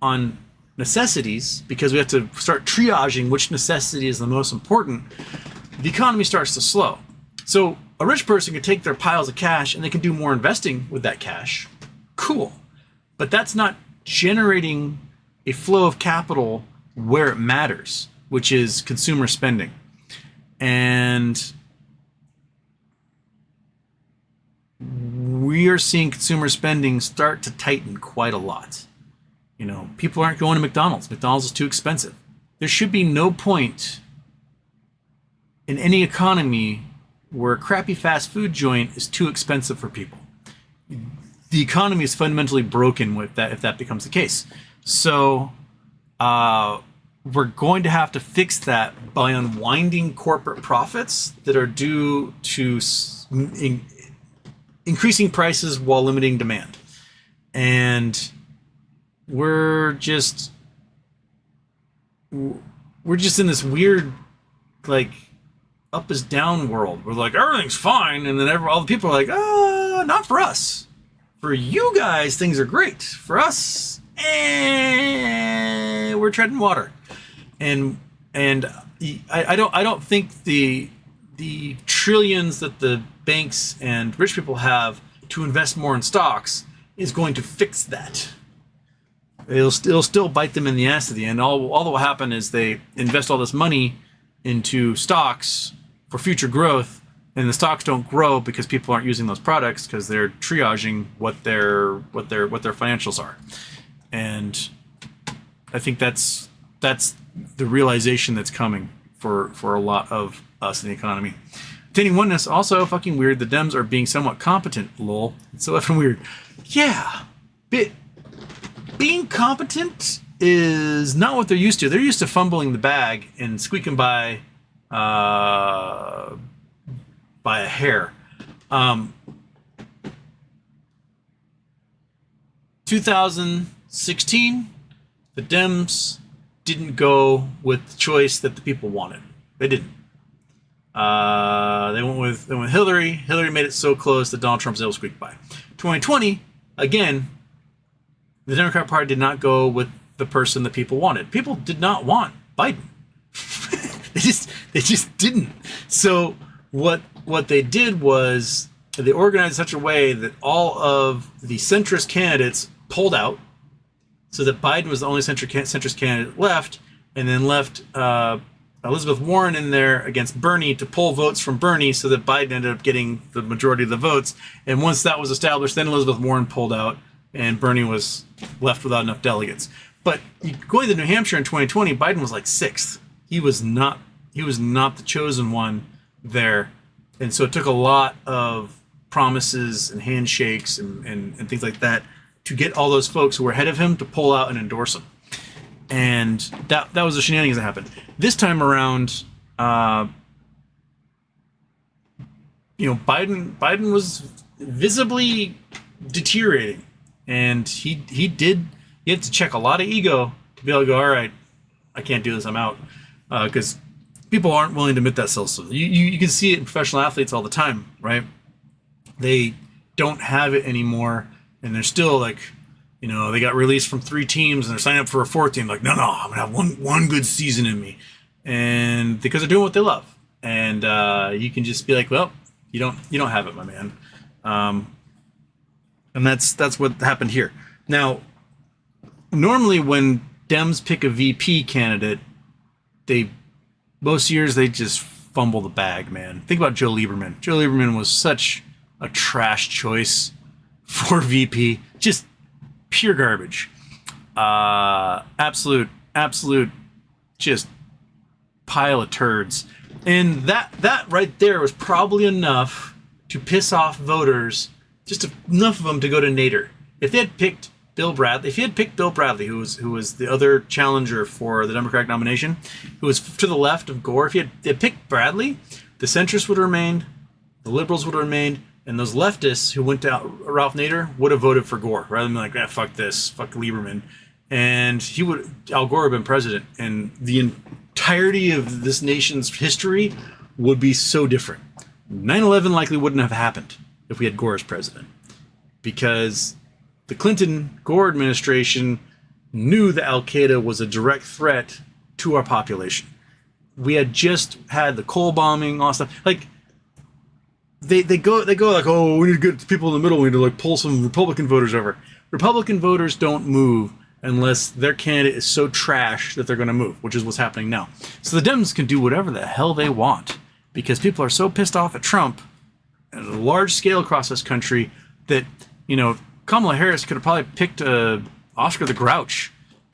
on necessities because we have to start triaging which necessity is the most important, the economy starts to slow. So a rich person can take their piles of cash and they can do more investing with that cash. Cool. But that's not generating a flow of capital where it matters, which is consumer spending. And we are seeing consumer spending start to tighten quite a lot. You know, people aren't going to McDonald's. McDonald's is too expensive. There should be no point in any economy where a crappy fast food joint is too expensive for people. The economy is fundamentally broken with that if that becomes the case. So we're going to have to fix that by unwinding corporate profits that are due to increasing prices while limiting demand. And we're just in this weird, like, up is down world. We're like, everything's fine. And then all the people are like, not for us. For you guys, things are great. For us, we're treading water. And I don't think the trillions that the banks and rich people have to invest more in stocks is going to fix that. It'll still bite them in the ass at the end. All that will happen is they invest all this money into stocks for future growth, and the stocks don't grow because people aren't using those products because they're triaging what their financials are. And I think that's the realization that's coming for a lot of us in the economy. Attaining oneness, also fucking weird. The Dems are being somewhat competent, lol. It's so effing weird. Yeah. Being competent is not what they're used to. They're used to fumbling the bag and squeaking by a hair. 2016, the Dems didn't go with the choice that the people wanted. They didn't. They went with Hillary. Hillary made it so close that Donald Trump's able to squeak by. 2020, again, the Democrat Party did not go with the person that people wanted. People did not want Biden. They just didn't. So what they did was they organized in such a way that all of the centrist candidates pulled out, so that Biden was the only centrist candidate left, and then left Elizabeth Warren in there against Bernie to pull votes from Bernie, so that Biden ended up getting the majority of the votes. And once that was established, then Elizabeth Warren pulled out, and Bernie was left without enough delegates. But going to New Hampshire in 2020, Biden was like 6th. He was not the chosen one there. And so it took a lot of promises and handshakes and things like that to get all those folks who were ahead of him to pull out and endorse him. And that was the shenanigans that happened. This time around, Biden was visibly deteriorating, and he had to check a lot of ego to be able to go, all right, I can't do this, I'm out, because people aren't willing to admit that self. You can see it in professional athletes all the time, right? They don't have it anymore, and they're still like, they got released from 3 teams and they're signing up for a 4th team. Like, no, I'm gonna have one good season in me, and because they're doing what they love, and you can just be like, well, you don't have it, my man, and that's what happened here. Now, normally when Dems pick a VP candidate, most years they just fumble the bag, man. Think about Joe Lieberman. Joe Lieberman was such a trash choice for VP, just pure garbage, absolute, just pile of turds. And that right there was probably enough to piss off voters, just enough of them to go to Nader. If they had picked Bill Bradley, who was the other challenger for the Democratic nomination, who was to the left of Gore, if they had picked Bradley, the centrists would have remained, the liberals would have remained, and those leftists who went to Ralph Nader would have voted for Gore, rather than like, fuck this, fuck Lieberman. And Al Gore would have been president, and the entirety of this nation's history would be so different. 9/11 likely wouldn't have happened if we had Gore as president, because the Clinton-Gore administration knew that Al-Qaeda was a direct threat to our population. We had just had the coal bombing, all that stuff. Like, they go like, oh, we need to get people in the middle. We need to like pull some Republican voters over. Republican voters don't move unless their candidate is so trash that they're going to move, which is what's happening now. So the Dems can do whatever the hell they want because people are so pissed off at Trump at a large scale across this country that, Kamala Harris could have probably picked Oscar the Grouch,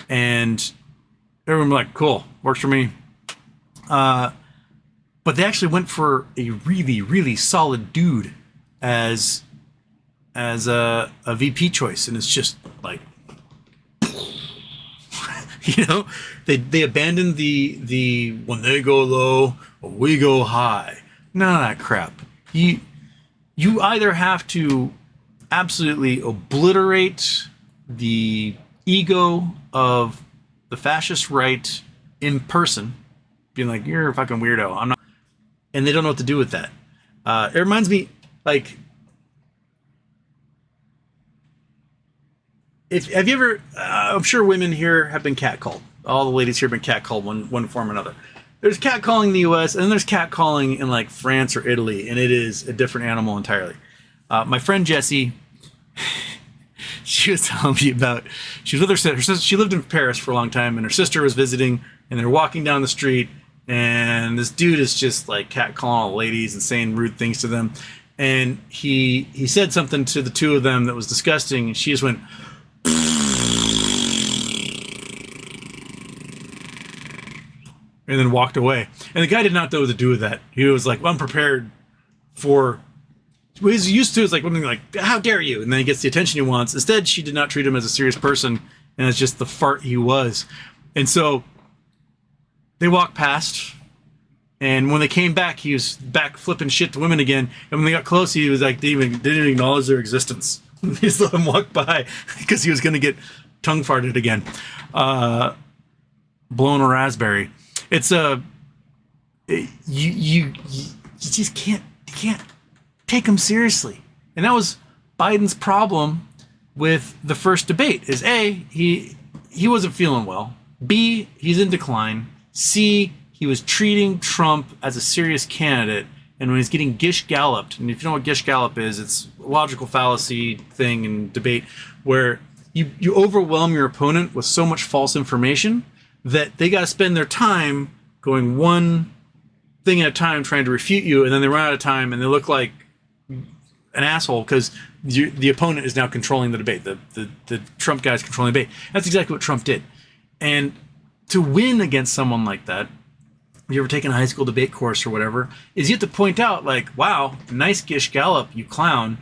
and everyone was like, cool, works for me. But they actually went for a really, really solid dude as a VP choice, and it's just like, they abandoned the when they go low, we go high. None of that crap. You either have to absolutely obliterate the ego of the fascist right in person, being like, you're a fucking weirdo, I'm not, and they don't know what to do with that. It reminds me, like, have you ever, I'm sure women here have been catcalled. All the ladies here have been catcalled one form or another. There's catcalling in the US, and then there's catcalling in like France or Italy, and it is a different animal entirely. My friend Jessie, she was telling me about, she was with her sister. She lived in Paris for a long time, and her sister was visiting, and they're walking down the street, and this dude is just like catcalling all the ladies and saying rude things to them. And he said something to the two of them that was disgusting, and she just went, and then walked away. And the guy did not know what to do with that. He was like unprepared for what he's used to. Is like something like, how dare you? And then he gets the attention he wants. Instead, she did not treat him as a serious person, and it's just the fart he was. And so they walked past, and when they came back, he was back flipping shit to women again. And when they got close, he was like, didn't even acknowledge their existence. He just let them walk by because he was going to get tongue farted again. Blown a raspberry. It's you just can't take him seriously. And that was Biden's problem with the first debate is A, he wasn't feeling well. B, he's in decline. C, he was treating Trump as a serious candidate. And when he's getting gish galloped, and if you know what gish gallop is, it's a logical fallacy thing in debate where you overwhelm your opponent with so much false information that they got to spend their time going one thing at a time trying to refute you, and then they run out of time and they look like an asshole because the opponent is now controlling the debate. The Trump guy is controlling the debate. That's exactly what Trump did. And to win against someone like that, if you ever taken a high school debate course or whatever, is you have to point out, like, wow, nice Gish Gallop, you clown.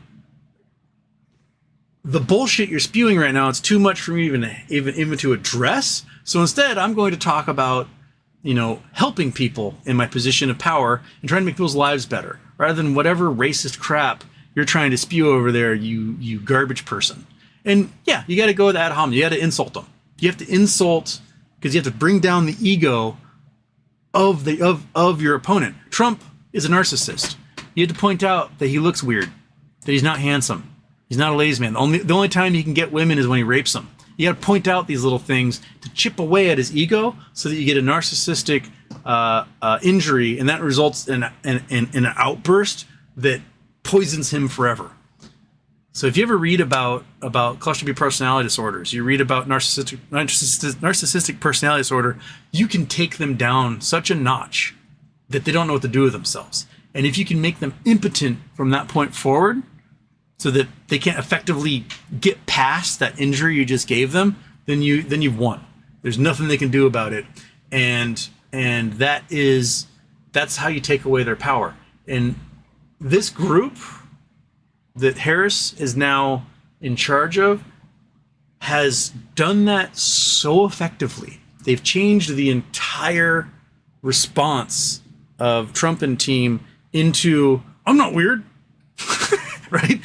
The bullshit you're spewing right now, it's too much for me even to address. So instead, I'm going to talk about, helping people in my position of power and trying to make people's lives better, rather than whatever racist crap you're trying to spew over there, you garbage person. And yeah, you got to go with ad hominem. You got to insult them. You have to insult, because you have to bring down the ego of your opponent. Trump is a narcissist. You have to point out that he looks weird, that he's not handsome, he's not a ladies' man. The only time he can get women is when he rapes them. You got to point out these little things to chip away at his ego, so that you get a narcissistic injury, and that results in an outburst that poisons him forever. So if you ever read about cluster B personality disorders, you read about narcissistic personality disorder, you can take them down such a notch that they don't know what to do with themselves. And if you can make them impotent from that point forward, so that they can't effectively get past that injury you just gave them, then you've won. There's nothing they can do about it. And that's how you take away their power. And this group that Harris is now in charge of has done that so effectively. They've changed the entire response of Trump and team into, I'm not weird, right?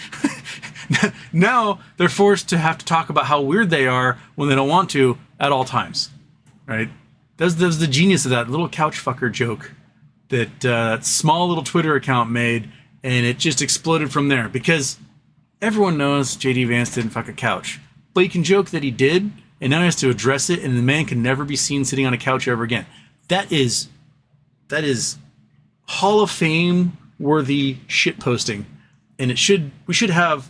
Now they're forced to have to talk about how weird they are when they don't want to at all times, right? That's the genius of that little couch fucker joke that small little Twitter account made, and it just exploded from there, because everyone knows J.D. Vance didn't fuck a couch. But you can joke that he did, and now he has to address it, and the man can never be seen sitting on a couch ever again. That is Hall of Fame worthy shit posting. And we should have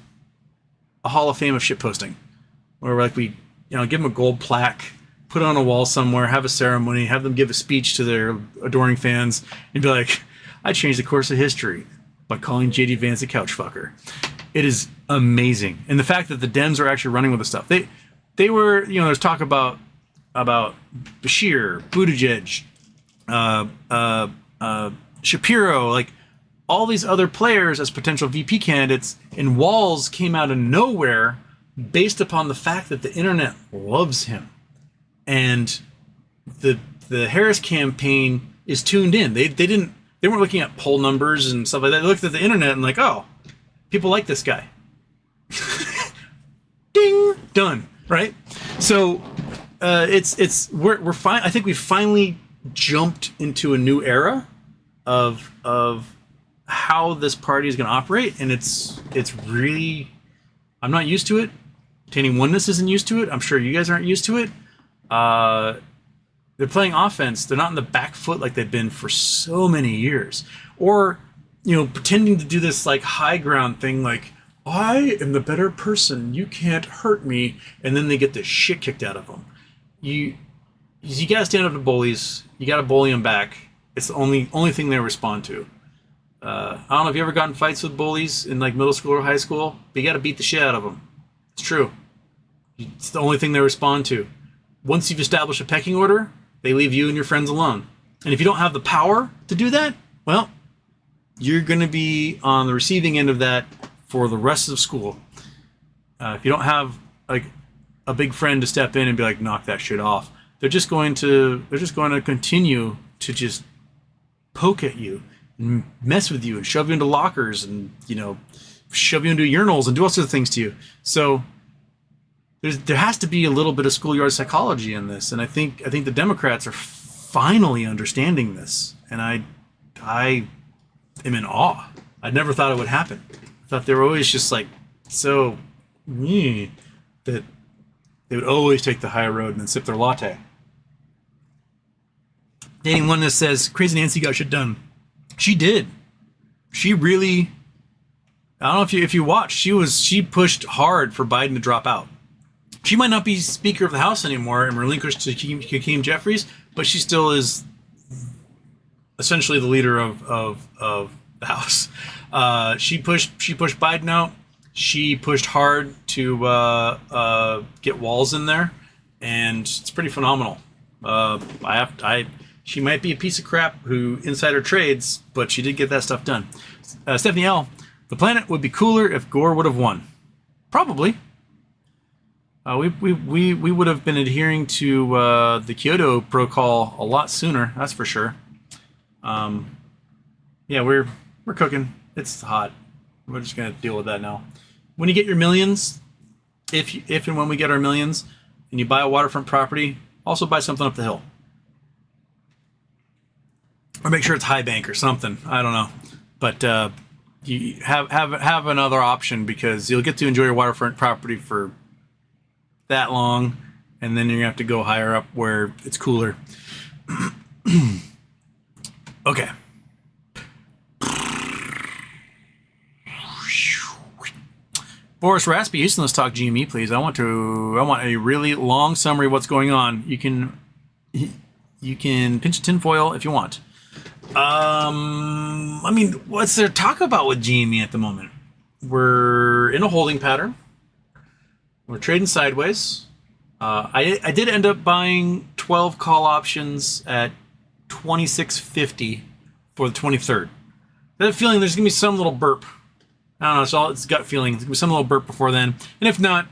a Hall of Fame of shit posting, where we give them a gold plaque, put it on a wall somewhere, have a ceremony, have them give a speech to their adoring fans, and be like, I changed the course of history by calling J.D. Vance a couch fucker. It is amazing. And the fact that the Dems are actually running with the stuff. They were, there's talk about Bashir, Buttigieg, Shapiro, like all these other players as potential VP candidates, and Walz came out of nowhere based upon the fact that the internet loves him. And the Harris campaign is tuned in. They weren't looking at poll numbers and stuff like that. They looked at the internet and like, oh, people like this guy. Ding, done, right? So we're fine. I think we finally jumped into a new era of how this party is going to operate, and it's really, I'm not used to it. Attaining Oneness isn't used to it. I'm sure you guys aren't used to it. They're playing offense. They're not in the back foot like they've been for so many years, or pretending to do this like high ground thing, like I am the better person, you can't hurt me, and then they get the shit kicked out of them. You gotta stand up to bullies. You gotta bully them back. It's the only thing they respond to. I don't know if you ever gotten fights with bullies in like middle school or high school, but you gotta beat the shit out of them. It's true. It's the only thing they respond to. Once you've established a pecking order, they leave you and your friends alone. And if you don't have the power to do that, well, you're going to be on the receiving end of that for the rest of school. If you don't have like a big friend to step in and be like, knock that shit off, they're just going to continue to just poke at you and mess with you and shove you into lockers and shove you into urinals and do all sorts of things to you. So there has to be a little bit of schoolyard psychology in this, and I think the Democrats are finally understanding this, and I am in awe. I never thought it would happen. I thought they were always just like so that they would always take the high road and then sip their latte. Dating Oneness says Crazy Nancy got shit done. She did. She really. I don't know if you watched. She pushed hard for Biden to drop out. She might not be Speaker of the House anymore and relinquished to Hakeem Jeffries, but she still is essentially the leader of the House. She pushed Biden out. She pushed hard to get Walz in there, and it's pretty phenomenal. She might be a piece of crap who insider trades, but she did get that stuff done. Stephanie L. The planet would be cooler if Gore would have won. Probably. We would have been adhering to the Kyoto Protocol a lot sooner. That's for sure. Yeah, we're cooking. It's hot. We're just gonna deal with that now. When you get your millions, if and when we get our millions, and you buy a waterfront property, also buy something up the hill. Or make sure it's high bank or something. I don't know. But you have another option, because you'll get to enjoy your waterfront property for that long, and then you're gonna have to go higher up where it's cooler. Okay. Boris Raspy, Houston, let's talk GME, please. I want a really long summary of what's going on. You can pinch a tinfoil if you want. I mean, what's there to talk about with GME at the moment? We're in a holding pattern. We're trading sideways. I did end up buying 12 call options at $26.50 for the 23rd. I have a feeling there's gonna be some little burp. I don't know, it's gut feeling. There's gonna be some little burp before then. And if not,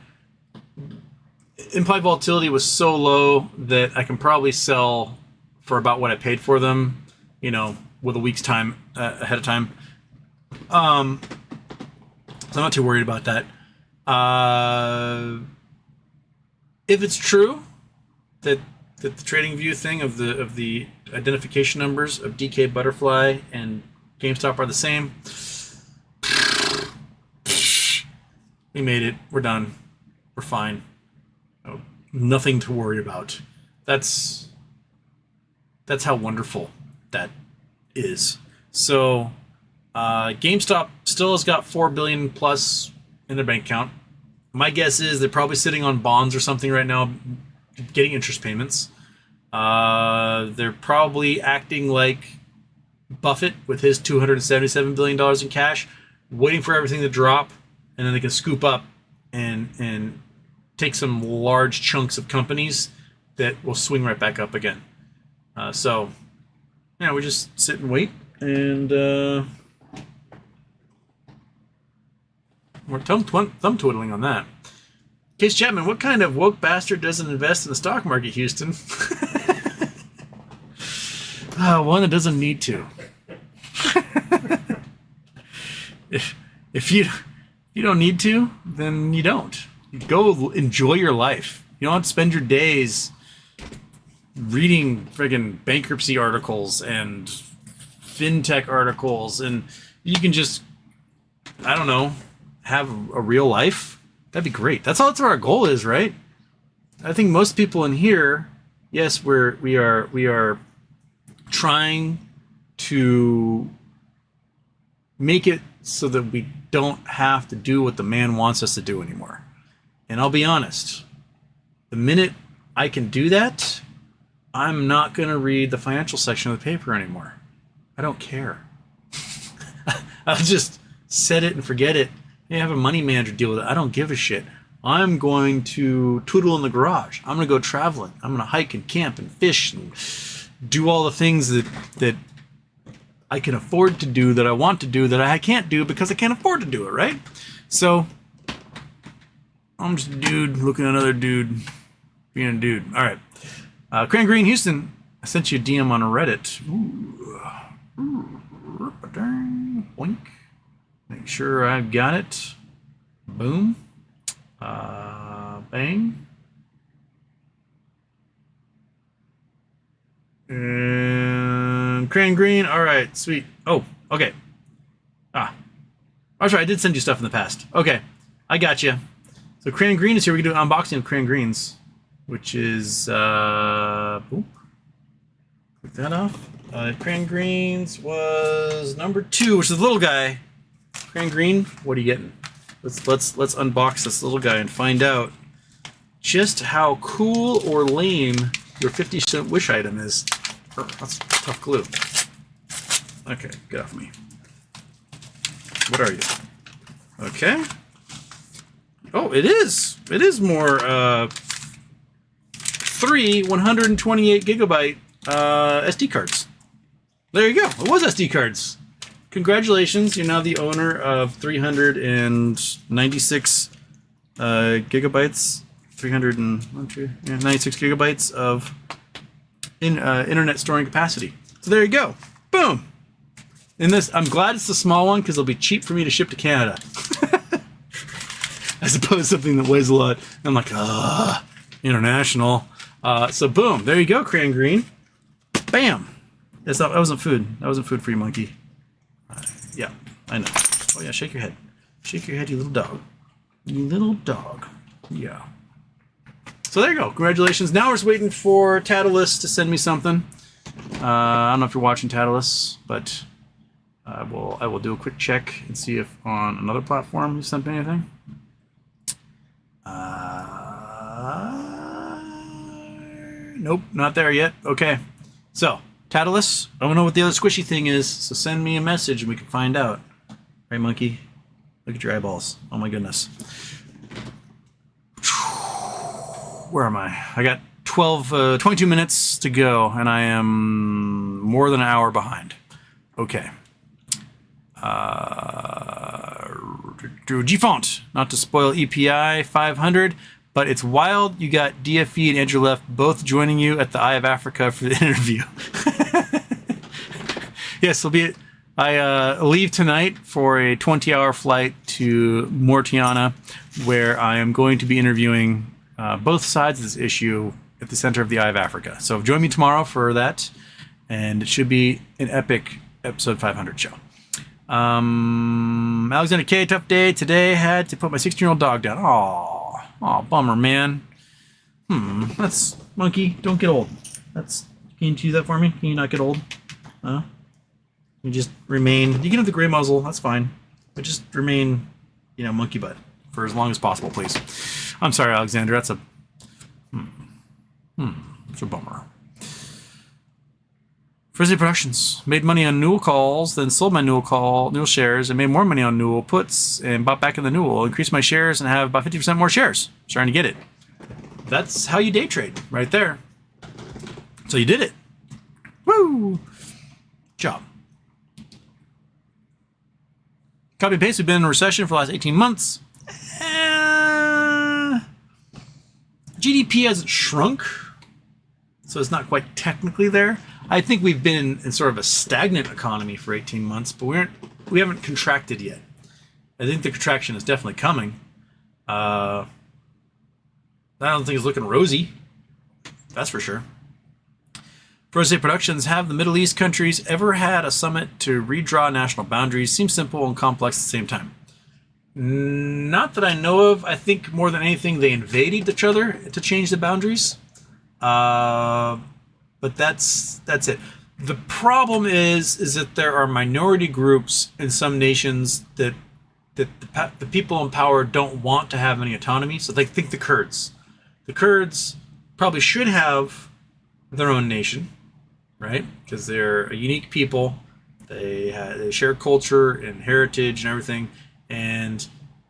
implied volatility was so low that I can probably sell for about what I paid for them, you know, with a week's time ahead of time. So I'm not too worried about that. If it's true that the trading view thing of the identification numbers of DK Butterfly and GameStop are the same, we made it. We're done. We're fine. Oh, nothing to worry about. That's how wonderful that is. So GameStop still has got $4 billion plus in their bank account. My guess is they're probably sitting on bonds or something right now, getting interest payments. They're probably acting like Buffett with his $277 billion in cash, waiting for everything to drop, and then they can scoop up and take some large chunks of companies that will swing right back up again. So, yeah, we just sit and wait, and we're thumb twiddling on that. Case Chapman, what kind of woke bastard doesn't invest in the stock market, Houston? One that doesn't need to. If you don't need to, then you don't. You go enjoy your life. You don't have to spend your days reading friggin' bankruptcy articles and fintech articles, and you can just, I don't know, have a real life. That'd be great. That's what our goal is, right? I think most people in here, yes, we are trying to make it so that we don't have to do what the man wants us to do anymore. And I'll be honest, the minute I can do that, I'm not going to read the financial section of the paper anymore. I don't care. I'll just set it and forget it. Hey, have a money manager deal with it. I don't give a shit. I'm going to twiddle in the garage. I'm going to go traveling. I'm going to hike and camp and fish and do all the things that I can afford to do, that I want to do, that I can't do because I can't afford to do it, right? So I'm just a dude looking at another dude being a dude. All right. Cran Green Houston, I sent you a DM on a Reddit. Boink. Make sure I've got it. Boom. Bang. And Cran Green. All right, sweet. Oh, okay. That's right. I did send you stuff in the past. Okay, I got you. So Cran Green is here. We can do an unboxing of Cran Greens, which is click that off. Cran Greens was number 2, which is the little guy. Cran Green, what are you getting? Let's unbox this little guy and find out just how cool or lame your 50-cent wish item is. Oh, that's tough glue. Okay, get off me. What are you? Okay. Oh, it is. It is more 3 128 gigabyte SD cards. There you go. It was SD cards. Congratulations. You're now the owner of 396 gigabytes. 96 gigabytes of internet storing capacity. So there you go. Boom. And this, I'm glad it's the small one because it'll be cheap for me to ship to Canada. As opposed to something that weighs a lot. I'm like, international. So boom, there you go, Crayon Green. Bam. That wasn't food. That wasn't food for you, monkey. Yeah, I know. Oh yeah, shake your head. Shake your head, you little dog. You little dog. Yeah. So there you go. Congratulations. Now we're just waiting for Tatalus to send me something. I don't know if you're watching Tatalus, but I will do a quick check and see if on another platform he sent me anything. Nope, not there yet. Okay. So, Tatalus, I don't know what the other squishy thing is, so send me a message and we can find out. Right, monkey? Look at your eyeballs. Oh my goodness. Where am I? I got 22 minutes to go, and I am more than an hour behind. Okay. G-Font, not to spoil EPI 500, but it's wild. You got DFE and Andrew Left both joining you at the Eye of Africa for the interview. Yes, I leave tonight for a 20-hour flight to Mortiana, where I am going to be interviewing both sides of this issue at the center of the Eye of Africa. So join me tomorrow for that, and it should be an epic episode 500 show. Alexander K, tough day. Today had to put my 16-year-old dog down. Aw, bummer, man. That's monkey. Don't get old. Can you do that for me? Can you not get old? You just remain. You can have the gray muzzle. That's fine, but just remain, monkey butt for as long as possible, please. I'm sorry, Alexander. That's a it's a bummer. Frizzy Productions made money on Newell calls, then sold my Newell shares, and made more money on Newell puts, and bought back in the Newell. Increased my shares and have about 50% more shares. Starting to get it. That's how you day trade, right there. So you did it. Woo! Job. Copy and paste. We've been in a recession for the last 18 months. GDP hasn't shrunk, so it's not quite technically there. I think we've been in sort of a stagnant economy for 18 months, but we haven't contracted yet. I think the contraction is definitely coming. I don't think it's looking rosy. That's for sure. Froze Productions, have the Middle East countries ever had a summit to redraw national boundaries? Seems simple and complex at the same time. Not that I know of. I think more than anything, they invaded each other to change the boundaries. But that's it. The problem is that there are minority groups in some nations that the people in power don't want to have any autonomy. So they think the Kurds probably should have their own nation, right? Because they're a unique people. They share culture and heritage and everything. And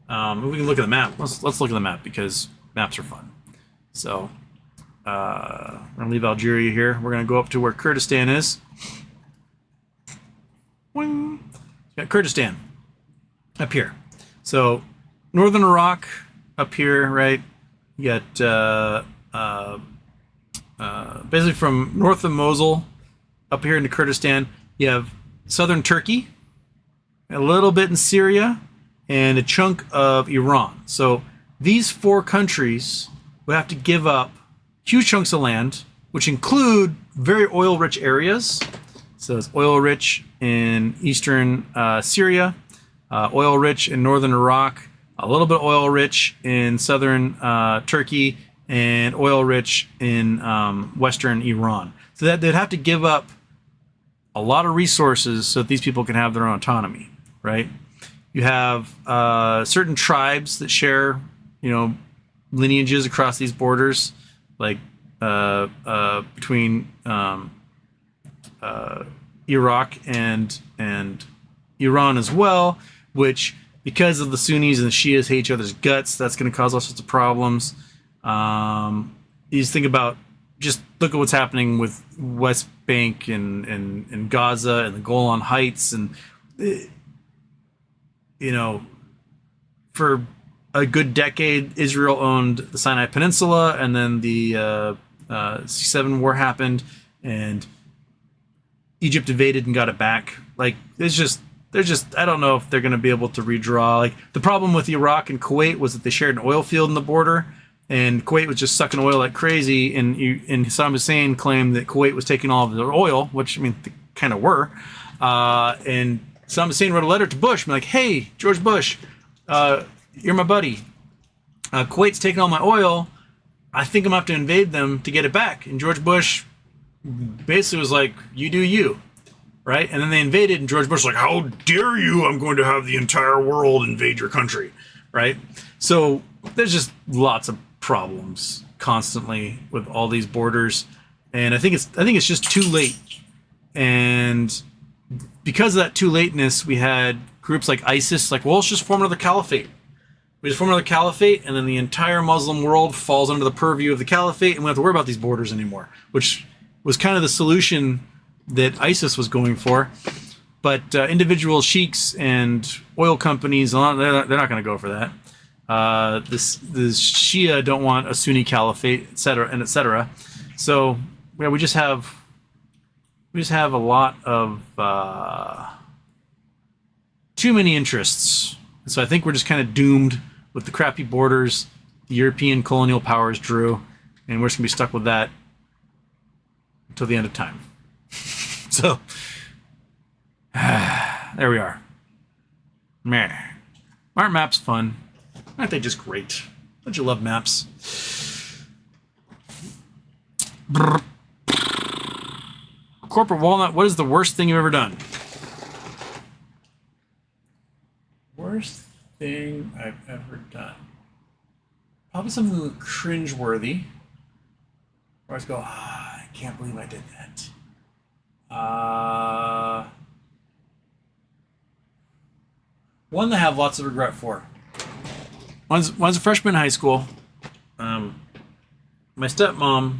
we can look at the map. Let's look at the map because maps are fun. So. We're going to leave Algeria here. We're going to go up to where Kurdistan is. Boing. Got Kurdistan up here. So northern Iraq up here, right? You got basically from north of Mosul up here into Kurdistan. You have southern Turkey, a little bit in Syria, and a chunk of Iran. So these four countries would have to give up huge chunks of land, which include very oil-rich areas. So it's oil-rich in eastern Syria, oil-rich in northern Iraq, a little bit oil-rich in southern Turkey, and oil-rich in western Iran. So that they'd have to give up a lot of resources so that these people can have their own autonomy, right? You have certain tribes that share, lineages across these borders, like between Iraq and Iran as well, which because of the Sunnis and the Shias hate each other's guts, that's going to cause all sorts of problems. You just think about just look at what's happening with West Bank and Gaza and the Golan Heights. And, for a good decade, Israel owned the Sinai Peninsula, and then the C7 war happened, and Egypt invaded and got it back. Like, they're just, I don't know if they're going to be able to redraw. Like, the problem with Iraq and Kuwait was that they shared an oil field in the border, and Kuwait was just sucking oil like crazy, and Saddam Hussein claimed that Kuwait was taking all of their oil, which, I mean, they kind of were. And Saddam Hussein wrote a letter to Bush, like, hey, George Bush, you're my buddy. Kuwait's taking all my oil. I think I'm going to have to invade them to get it back. And George Bush basically was like, you do you. Right? And then they invaded, and George Bush was like, how dare you? I'm going to have the entire world invade your country. Right? So there's just lots of problems constantly with all these borders, and I think it's just too late. And because of that too lateness, we had groups like ISIS, like, well, let's just form another caliphate. We just form another caliphate, and then the entire Muslim world falls under the purview of the caliphate, and we don't have to worry about these borders anymore, which was kind of the solution that ISIS was going for. But individual sheiks and oil companies, they're not going to go for that. The Shia don't want a Sunni caliphate, et cetera. So yeah, we just have a lot of too many interests. So I think we're just kind of doomed with the crappy borders the European colonial powers drew, and we're just gonna be stuck with that until the end of time. So there we are. Meh. Aren't maps fun? Aren't they just great? Don't you love maps? Corporate Walnut, what is the worst thing you've ever done? Worst thing I've ever done. Probably something cringeworthy. Where I just go, I can't believe I did that. One that I have lots of regret for. One's a freshman in high school. My stepmom,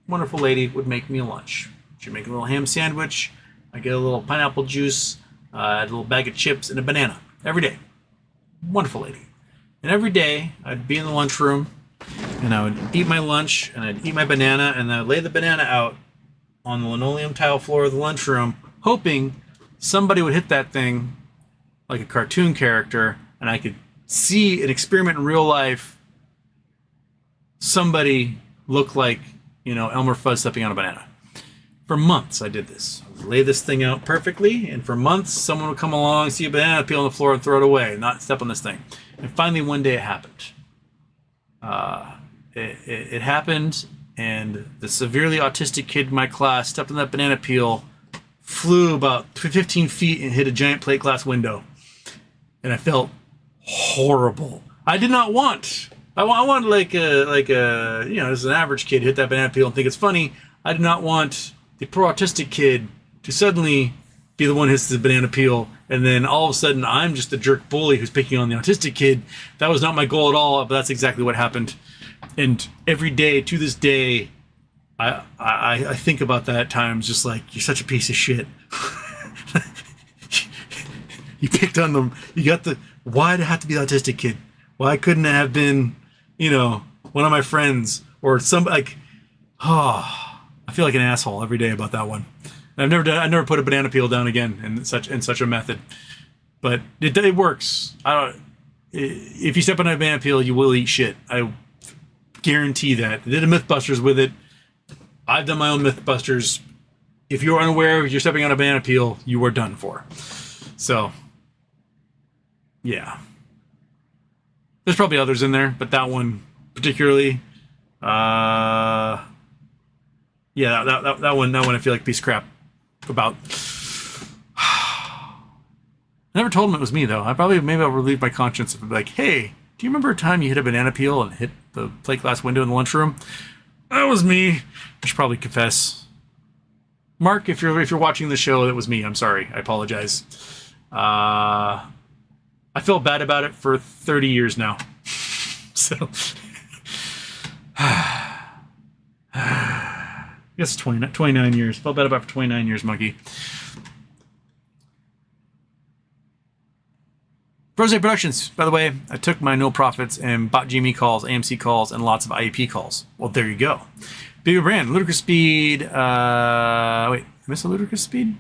wonderful lady, would make me a lunch. She'd make a little ham sandwich. I'd get a little pineapple juice, a little bag of chips, and a banana every day. Wonderful lady. And every day, I'd be in the lunchroom, and I would eat my lunch, and I'd eat my banana, and I would lay the banana out on the linoleum tile floor of the lunchroom, hoping somebody would hit that thing like a cartoon character, and I could see an experiment in real life. Somebody look like, Elmer Fudd stepping on a banana. For months, I did this. I would lay this thing out perfectly, and for months, someone would come along, see a banana peel on the floor, and throw it away, not step on this thing. And finally, one day, it happened. It happened, and the severely autistic kid in my class stepped on that banana peel, flew about 15 feet, and hit a giant plate glass window. And I felt horrible. I did not want. I wanted like as an average kid hit that banana peel and think it's funny. I did not want the pro autistic kid to suddenly be the one who hits the banana peel, and then all of a sudden I'm just the jerk bully who's picking on the autistic kid. That was not my goal at all, but that's exactly what happened. And every day to this day, I think about that at times, just like, you're such a piece of shit. You picked on them. You got why'd it have to be the autistic kid? Why couldn't it have been, one of my friends or I feel like an asshole every day about that one. I never put a banana peel down again in such a method. But it works. If you step on a banana peel, you will eat shit. I guarantee that. I did a Mythbusters with it. I've done my own Mythbusters. If you're unaware, if you're stepping on a banana peel, you are done for. So, yeah. There's probably others in there, but that one particularly, that one I feel like a piece of crap about. I never told him it was me, though. Maybe I'll relieve my conscience and be like, hey, do you remember a time you hit a banana peel and hit the plate glass window in the lunchroom? That was me. I should probably confess. Mark, if you're watching the show, that was me. I'm sorry. I apologize. I felt bad about it for 30 years now. So guess 29 years. Felt bad about it for 29 years, monkey. Rose Productions, by the way, I took my no profits and bought GME calls, AMC calls, and lots of IEP calls. Well, there you go. Bigger brand, Ludicrous Speed. Wait, I missed a Ludicrous Speed?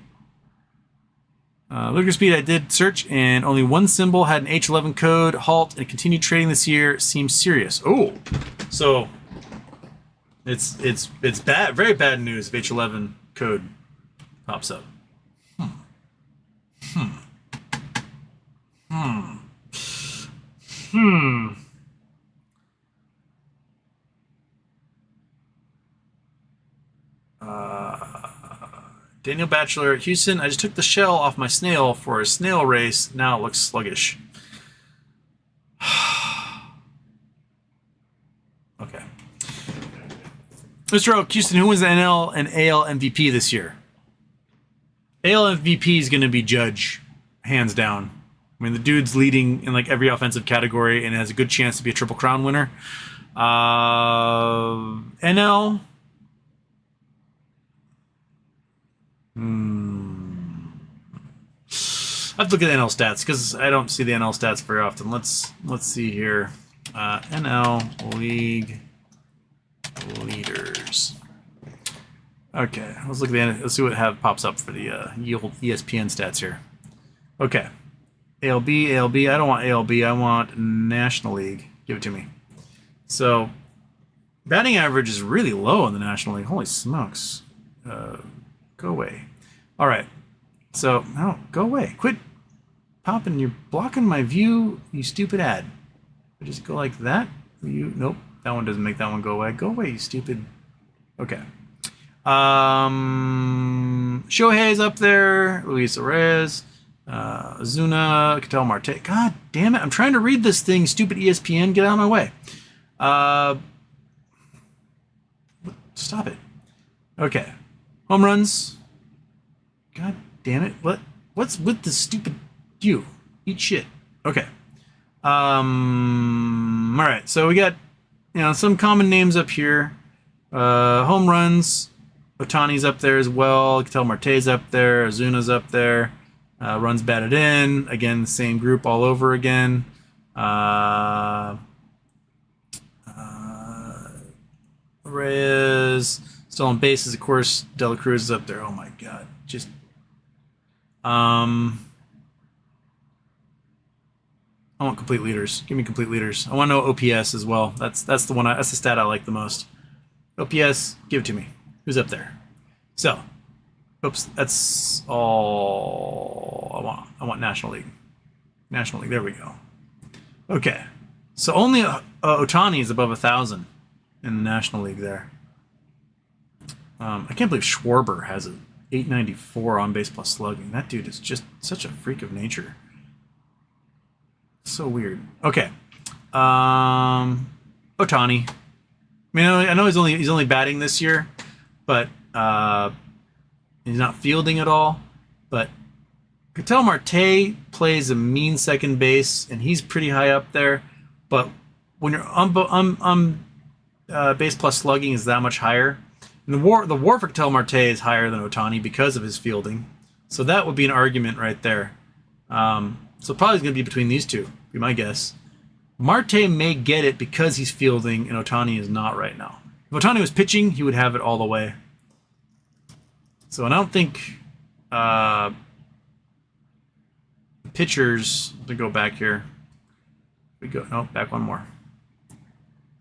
Ludicrous Speed, I did search, and only one symbol had an H11 code. Halt and continued trading this year. Seems serious. Oh, so it's bad, very bad news if H11 code pops up. Daniel Batchelor, Houston, I just took the shell off my snail for a snail race. Now it looks sluggish. Okay. Mr. Oak, Houston, who wins the NL and AL MVP this year? AL MVP is going to be Judge, hands down. I mean, the dude's leading in like every offensive category and has a good chance to be a Triple Crown winner. NL. I have to look at the NL stats because I don't see the NL stats very often. Let's see here. NL League leaders. Okay, let's look at let's see what pops up for the ESPN stats here. Okay, ALB. I don't want ALB. I want National League. Give it to me. So, batting average is really low in the National League. Holy smokes. Go away. All right. So, no, go away. Quit popping. You're blocking my view, you stupid ad. Just go like that. Nope. That one doesn't make that one go away. Go away, you stupid. Okay. Shohei's up there. Luis Reyes. Azuna. Ketel Marte. God damn it. I'm trying to read this thing. Stupid ESPN. Get out of my way. Stop it. Okay. Home runs. God damn it. What's with the stupid you? Eat shit. Okay. All right. So we got, some common names up here. Home runs. Otani's up there as well. Ketel Marte's up there. Azuna's up there. Runs batted in. Again, the same group all over again. Reyes. Still on bases, of course. De La Cruz is up there. Oh my god. Just I want complete leaders. Give me complete leaders. I want to know OPS as well. That's the one. That's the stat I like the most. OPS, give it to me. Who's up there? So, oops, that's all I want. I want National League. National League. There we go. Okay. So only Otani is above 1,000 in the National League there. I can't believe Schwarber has an 894 on base plus slugging. That dude is just such a freak of nature. So weird. Okay. Otani. I mean, I know he's only batting this year, but he's not fielding at all. But Ketel Marte plays a mean second base, and he's pretty high up there. But when you're on base plus slugging is that much higher. And the WAR for Ketel Marte is higher than Otani because of his fielding. So that would be an argument right there. So probably going to be between these two, be my guess. Marte may get it because he's fielding, and Otani is not right now. If Otani was pitching, he would have it all the way. So I don't think pitchers, to go back here. We go, nope, back one more.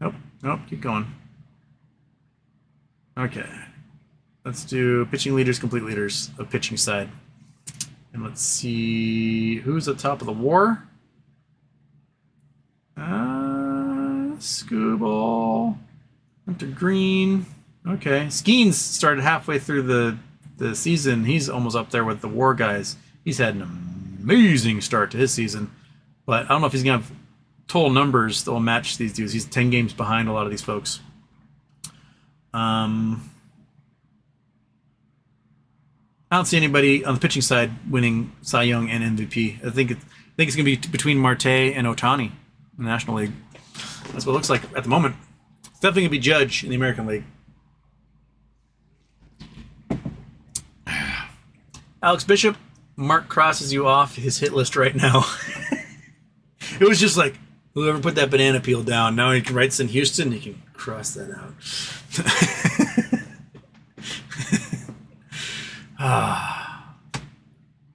Nope, keep going. Okay, let's do pitching leaders, complete leaders of pitching side. And let's see who's at the top of the WAR. Scooble, Hunter Green. Okay, Skeens started halfway through the season. He's almost up there with the WAR guys. He's had an amazing start to his season, but I don't know if he's gonna have total numbers that will match these dudes. He's 10 games behind a lot of these folks. I don't see anybody on the pitching side winning Cy Young and MVP. I think it's going to be between Marte and Otani in the National League. That's what it looks like at the moment. It's definitely going to be Judge in the American League. Alex Bishop, Mark crosses you off his hit list right now. It was just like, whoever put that banana peel down, now he can write in Houston, he can cross that out.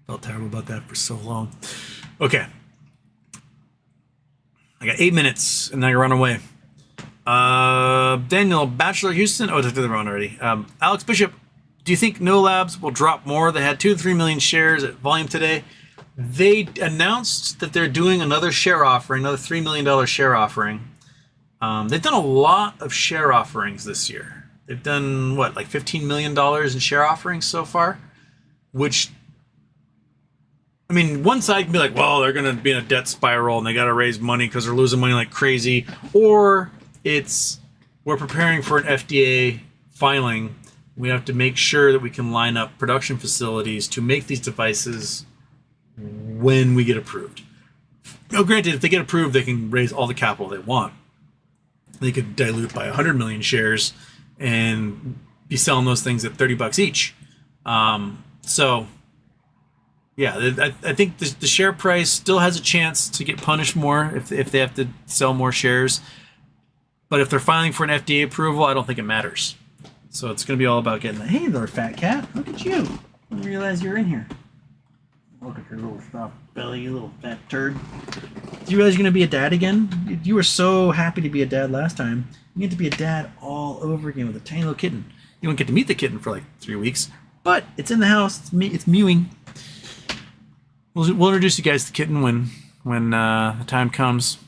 Felt terrible about that for so long. Okay. I got 8 minutes, and then I can run away. Daniel Bachelor Houston. Oh, I took the other one already. Alex Bishop, do you think No Labs will drop more? They had 2 to 3 million shares at volume today. They announced that they're doing another share offering, another $3 million share offering. They've done a lot of share offerings this year. They've done, what, like $15 million in share offerings so far? Which, I mean, one side can be like, well, they're going to be in a debt spiral and they got to raise money because they're losing money like crazy. Or it's, we're preparing for an FDA filing. We have to make sure that we can line up production facilities to make these devices when we get approved. Now, granted, if they get approved, they can raise all the capital they want. They could dilute by 100 million shares and be selling those things at $30 each. So, yeah, I think the share price still has a chance to get punished more if they have to sell more shares. But if they're filing for an FDA approval, I don't think it matters. So it's going to be all about getting, hey there, fat cat, look at you. I didn't realize you're in here. Look at your little soft belly, you little fat turd. Do you realize you're going to be a dad again? You were so happy to be a dad last time. You get to be a dad all over again with a tiny little kitten. You don't get to meet the kitten for like 3 weeks, but it's in the house. It's mewing. We'll introduce you guys to the kitten when the time comes.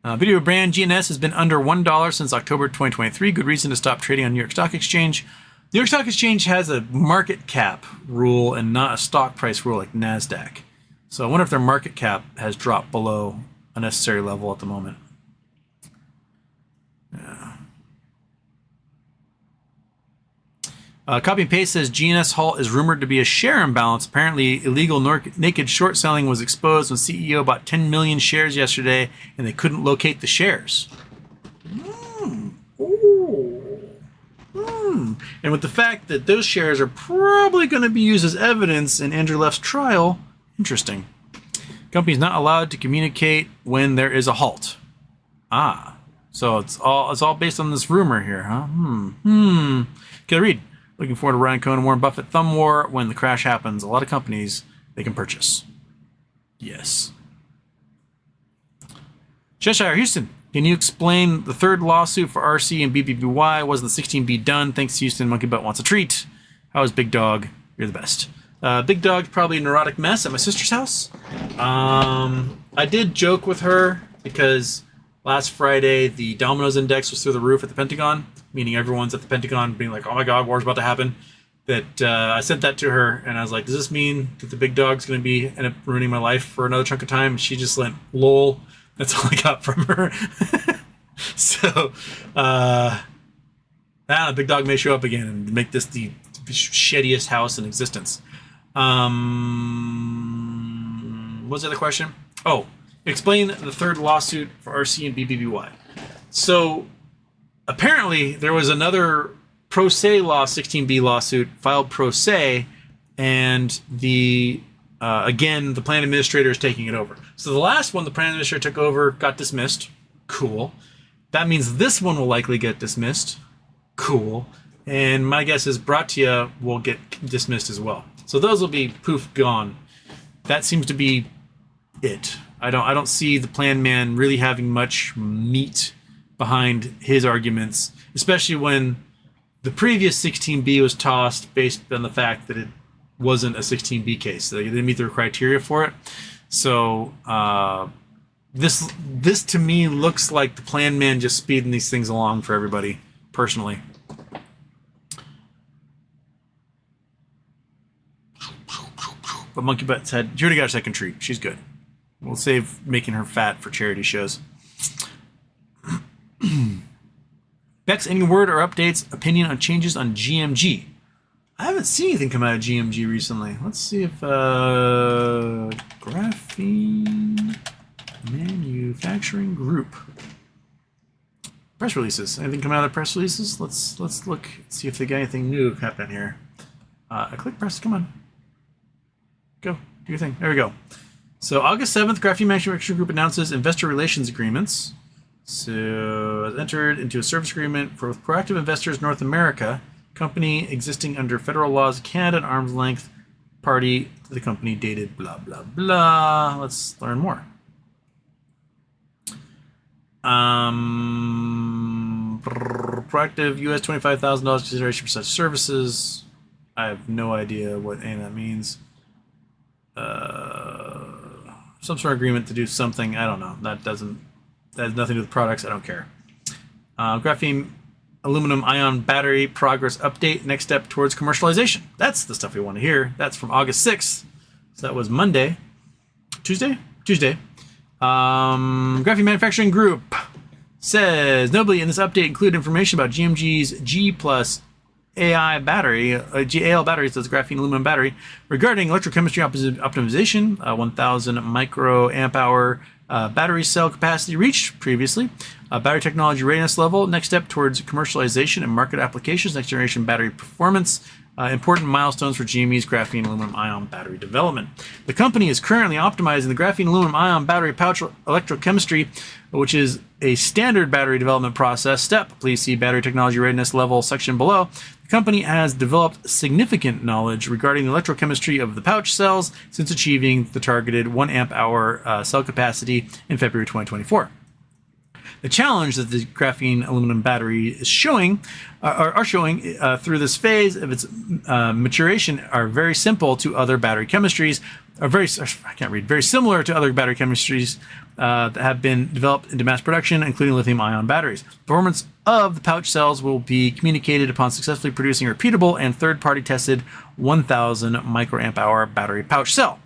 Video brand GNS has been under $1 since October 2023. Good reason to stop trading on New York Stock Exchange. New York Stock Exchange has a market cap rule and not a stock price rule like NASDAQ. So I wonder if their market cap has dropped below a necessary level at the moment. Yeah. Copy and paste says GNS halt is rumored to be a share imbalance. Apparently, illegal naked short selling was exposed when CEO bought 10 million shares yesterday, and they couldn't locate the shares. And with the fact that those shares are probably going to be used as evidence in Andrew Left's trial, interesting. Company's not allowed to communicate when there is a halt. So it's all based on this rumor here, huh? Can I read? Looking forward to Ryan Cohen and Warren Buffett thumb war. When the crash happens, a lot of companies they can purchase. Yes. Cheshire Houston, can you explain the third lawsuit for RC and BBBY? Wasn't the 16B done? Thanks, Houston. Monkey Butt wants a treat. How is Big Dog? You're the best. Big Dog's probably a neurotic mess at my sister's house. I did joke with her because last Friday the Domino's index was through the roof at the Pentagon, meaning everyone's at the Pentagon being like, oh my God, war's about to happen. That I sent that to her and I was like, does this mean that the Big Dog's going to end up ruining my life for another chunk of time? And she just went, lol. That's all I got from her. So, Big Dog may show up again and make this the shittiest house in existence. What was the other question? Oh, explain the third lawsuit for RC and BBBY. So, apparently, there was another pro se 16B lawsuit filed pro se, and again, the plan administrator is taking it over. So the last one the plan administrator took over got dismissed. Cool. That means this one will likely get dismissed. Cool. And my guess is Bratia will get dismissed as well. So those will be poof gone. That seems to be it. I don't see the plan man really having much meat behind his arguments, especially when the previous 16B was tossed based on the fact that it wasn't a 16B case. So they didn't meet their criteria for it. So this to me looks like the plan man just speeding these things along for everybody, personally. But Monkey Butt said, you already got a second treat. She's good. We'll save making her fat for charity shows. Bex, any word or updates, opinion on changes on GMG? I haven't seen anything come out of GMG recently. Let's see if Graphene Manufacturing Group. Press releases. Anything come out of the press releases? Let's look, see if they got anything new happening here. I click press. Come on. Go. Do your thing. There we go. So August 7th, Graphene Manufacturing Group announces investor relations agreements. So has entered into a service agreement for Proactive Investors North America, company existing under federal laws, Canada, and arm's length party to the company dated blah, blah, blah. Let's learn more. Proactive US $25,000 consideration for such services. I have no idea what any of that means. Some sort of agreement to do something. I don't know. That has nothing to do with products. I don't care. Graphene aluminum ion battery progress update. Next step towards commercialization. That's the stuff we want to hear. That's from August 6th. So that was Monday. Tuesday. Graphene Manufacturing Group says, notably in this update include information about GMG's G plus AI battery, GAL batteries, that's graphene aluminum battery, regarding electrochemistry optimization, 1000 microamp hour battery cell capacity reached previously, battery technology readiness level, next step towards commercialization and market applications, next generation battery performance, important milestones for GME's graphene aluminum ion battery development. The company is currently optimizing the graphene aluminum ion battery pouch electrochemistry, which is a standard battery development process step. Please see battery technology readiness level section below. The company has developed significant knowledge regarding the electrochemistry of the pouch cells since achieving the targeted 1 amp hour cell capacity in February 2024. The challenge that the graphene aluminum battery is showing through this phase of its maturation are very simple to other battery chemistries, very similar to other battery chemistries that have been developed into mass production, including lithium-ion batteries. Performance of the pouch cells will be communicated upon successfully producing a repeatable and third-party tested 1000 microamp hour battery pouch cell.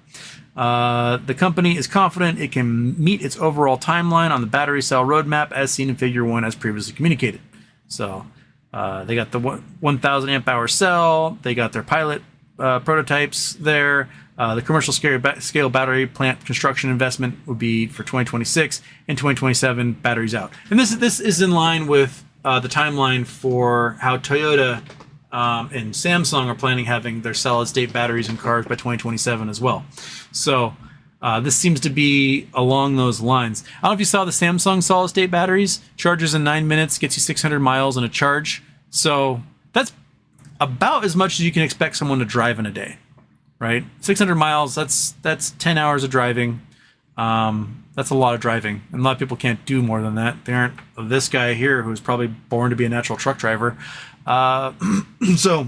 The company is confident it can meet its overall timeline on the battery cell roadmap as seen in Figure 1 as previously communicated. So they got the 1000 amp hour cell, they got their pilot prototypes there. The commercial scale battery plant construction investment would be for 2026 and 2027 batteries out. And this is in line with the timeline for how Toyota and Samsung are planning having their solid state batteries in cars by 2027 as well. So this seems to be along those lines. I don't know if you saw the Samsung solid state batteries, charges in 9 minutes, gets you 600 miles in a charge. So that's about as much as you can expect someone to drive in a day, right? 600 miles, that's 10 hours of driving. That's a lot of driving, and a lot of people can't do more than that. They aren't this guy here who's probably born to be a natural truck driver. So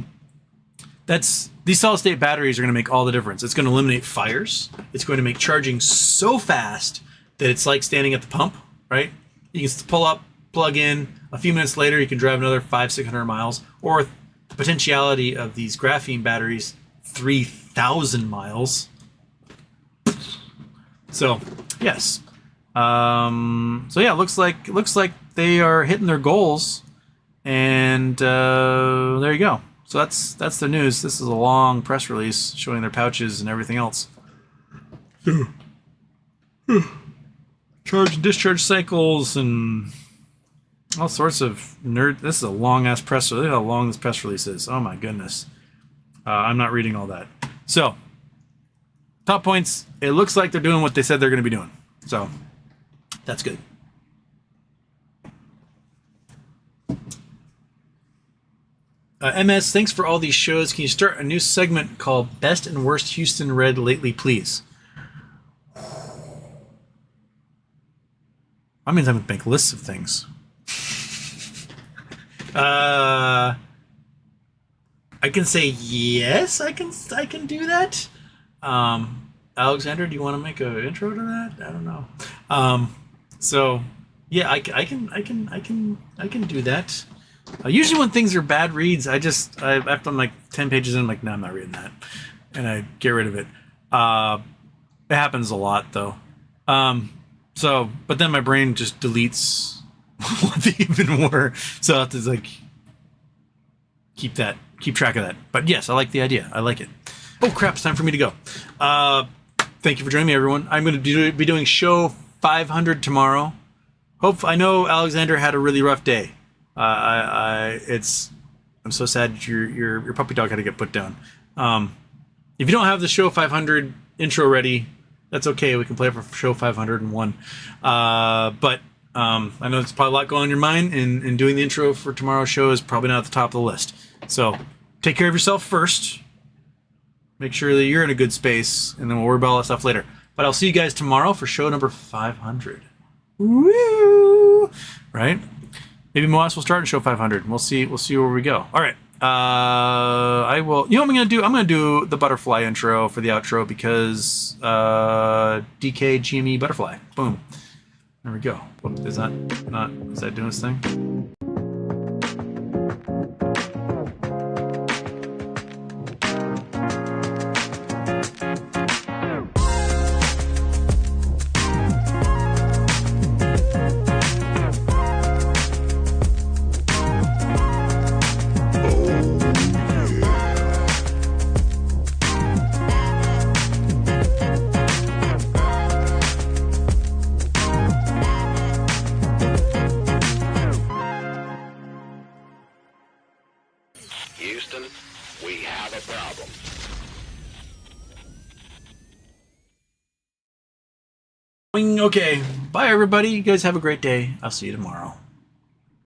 these solid state batteries are going to make all the difference. It's going to eliminate fires. It's going to make charging so fast that it's like standing at the pump, right? You can pull up, plug in, a few minutes later you can drive another 500-600 miles, or the potentiality of these graphene batteries, 3,000 miles. So yes. So yeah, looks like they are hitting their goals, and there you go. So that's the news. This is a long press release showing their pouches and everything else. Charge and discharge cycles and all sorts of nerd. This is a long ass press release. Look how long this press release is. Oh my goodness. I'm not reading all that. So top points. It looks like they're doing what they said they're going to be doing. So that's good. MS, thanks for all these shows. Can you start a new segment called Best and Worst Houston Read Lately, please? That means I would make lists of things. I can say yes. I can do that. Alexander, do you want to make an intro to that? I don't know. So yeah, I can do that. Usually when things are bad reads, after I'm like 10 pages in, I'm like, no, I'm not reading that, and I get rid of it. It happens a lot though. But then my brain just deletes what they even were. So I have to like keep track of that. But yes, I like the idea. I like it. Oh crap! It's time for me to go. Thank you for joining me, everyone. I'm going to be doing show 500 tomorrow. I know Alexander had a really rough day. I'm so sad your puppy dog had to get put down. If you don't have the show 500 intro ready, that's okay. We can play it for show 501. But I know there's probably a lot going on in your mind, and doing the intro for tomorrow's show is probably not at the top of the list. So take care of yourself first. Make sure that you're in a good space, and then we'll worry about all that stuff later. But I'll see you guys tomorrow for show number 500. Woo! Right? Maybe Moas will start in show 500. We'll see where we go. All right. I will. You know what I'm gonna do? I'm gonna do the butterfly intro for the outro because DK GME butterfly. Boom. There we go. Is that doing its thing? Houston, we have a problem. Okay, bye everybody. You guys have a great day. I'll see you tomorrow.